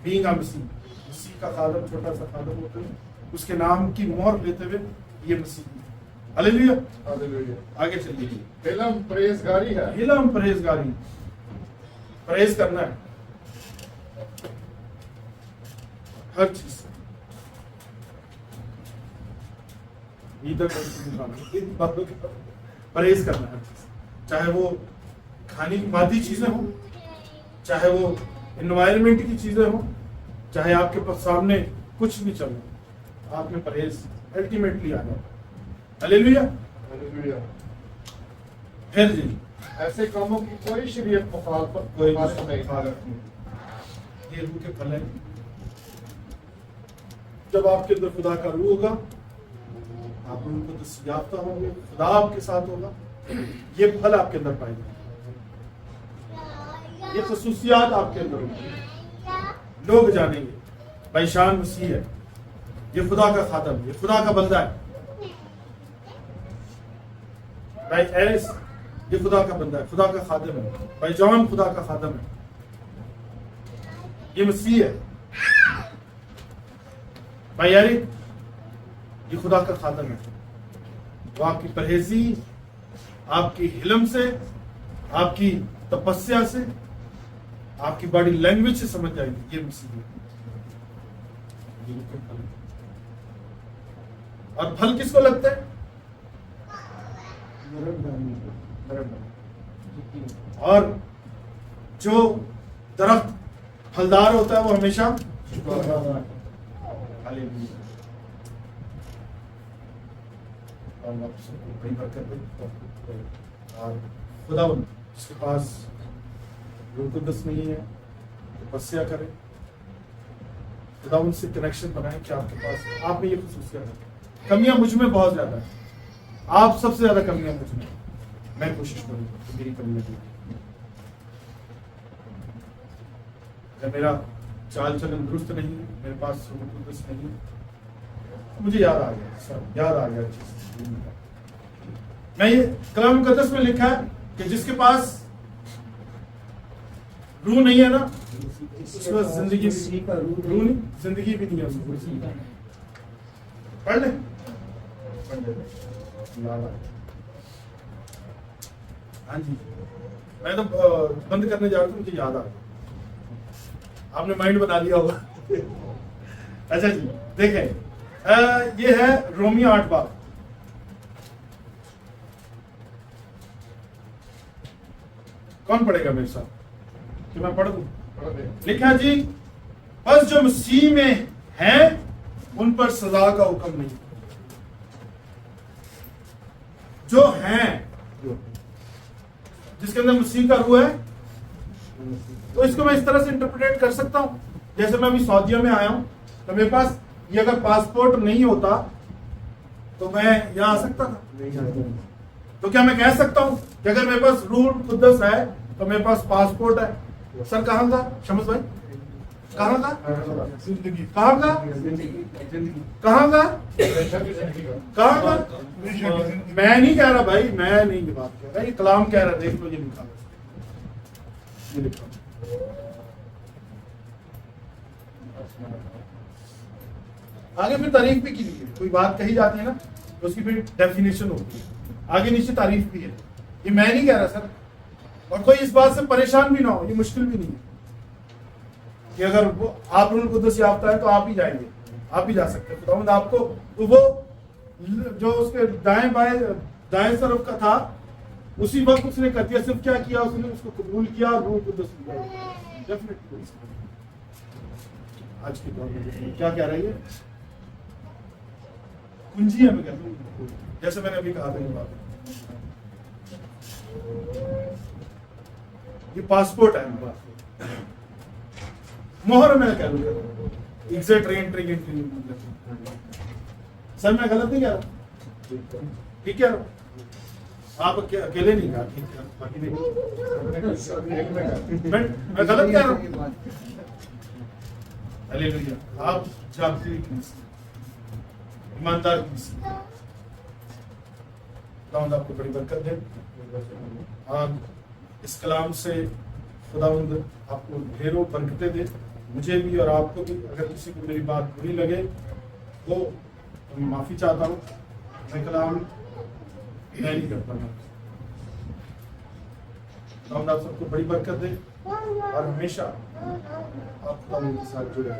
बीइंग अ मसीह का खादम छोटा सा खादम होता है उसके नाम की मोहर लेते हुए ये मसीह। हालेलुया आगे चलिए। इल्म परहेजगारी है। इल्म परहेजगारी परहेज करना है हर चीज से। परहेज करना है चाहे वो खाने की मादी चीजें हो चाहे वो एनवायरनमेंट की चीजें हो चाहे आपके पास सामने कुछ भी चल रहा आप में परहेज अल्टीमेटली आ जाता। हालेलुया फिर जी ऐसे कामों की कोई शरीयत मुखालफत कोई नहीं। ये रूह के फल है। जब आपके अंदर खुदा का रूह होगा आप उनको दस्तयाफ्ता होंगे खुदा आपके साथ होगा ये फल आपके अंदर पाएंगे ये खसूसियात आपके अंदर होंगी। लोग जानेंगे भाई शान मसीह है ये खुदा का खादम ये खुदा का बंदा है। भाई एरिस ये खुदा का बंदा है खुदा का खादम है। भाई जॉन खुदा का खादम है ये मसीह है। भाई एरिक ये खुदा का खादम है। वो आपकी परहेजी आपकी हिलम से आपकी तपस्या से आपकी बॉडी लैंग्वेज से समझ जाएगी ये मसीह है। और फल किसको लगता है और जो दरख्त फलदार होता है वो हमेशा और खुदा जिसके पास रूह कुद्दस नहीं है तपस्या करें खुदा उनसे कनेक्शन बनाएं कि आपके पास आप में ये खसूसियत है। कमियां मुझ में बहुत ज्यादा है आप सबसे ज्यादा कमियां मुझ में मैं कोशिश करूंगा कि मेरी कमियां दूर अगर मेरा चाल चलन दुरुस्त नहीं है मेरे पास रूह कुद्दस नहीं है। मुझे याद आ गया सब याद आ गया चीज मैं ये कलाम मुकद्दस में लिखा है कि जिसके पास रूह नहीं है ना उसके पास जिंदगी रूह नहीं जिंदगी भी नहीं है उसको। पढ़ ले हाँ जी मैं तो बंद करने जा रहा था मुझे याद आ गया आपने माइंड बना लिया होगा। अच्छा जी देखें ये है रोमियो 8 बाब कौन पढ़ेगा मेरे साथ कि मैं पढ़ दूं। लिखा जी बस जो मसीह में हैं उन पर सजा का हुक्म नहीं जो हैं, जिसके अंदर मसीह का रूह है, तो इसको मैं इस तरह से इंटरप्रेट कर सकता हूं। जैसे मैं अभी सऊदीया में आया हूं, तो मेरे पास ये अगर पासपोर्ट नहीं होता तो मैं यहाँ आ सकता था। तो क्या मैं कह सकता हूं कि अगर मेरे पास रूह कुद्दस है तो मेरे पास पासपोर्ट है? सर कहाँ का शमस भाई, कहाँ का, जिंदगी कहाँ का, कहाँ का, कहाँ का? मैं नहीं कह रहा भाई, मैं नहीं ये बात कह रहा, ये कलाम कह रहा। देख लो ये लिखा, ये लिखा। आगे फिर तारीफ भी की गई है। कोई बात कही जाती है ना तो उसकी फिर डेफिनेशन होती है, आगे नीचे तारीफ भी है। ये मैं नहीं कह रहा सर, और कोई इस बात से परेशान भी ना हो, ये मुश्किल भी नहीं है कि अगर वो आप रूह कुद्दस याफ्ता है तो आप ही जाएंगे, आप ही जा सकते हैं। खुदावंद आपको तो वो जो उसके दाएं बाएं दाएं तरफ का था उसी वक्त उसने कर दिया। सिर्फ क्या किया, उसने उसको कबूल किया, रूह कुद्दस लिया। डेफिनेटली आज के दौर में क्या कह रही है, कुंजी है। मैं कहता हूँ जैसे मैंने अभी कहा था ये बात, ये पासपोर्ट है मेरे पास, मोहर मैं कह लूंगा, एग्जिट री एंट्री मतलब। सर मैं गलत नहीं कह रहा, ठीक है आप अकेले नहीं कहा, ठीक है बाकी नहीं, मैं गलत कह रहा हूँ। हालेलुया। आप जागती ईमानदार खुदावंद आपको बड़ी बरकत दे। आप इस कलाम से खुदावंद आपको ढेरों बरकतें दे, मुझे भी और आपको भी। अगर किसी को मेरी बात बुरी लगे तो मैं माफी चाहता हूँ। मैं कलाम मैं नहीं कर पाता। खुदावंद आप सबको बड़ी बरकत दे और हमेशा आप खुदावंद के साथ जुड़े।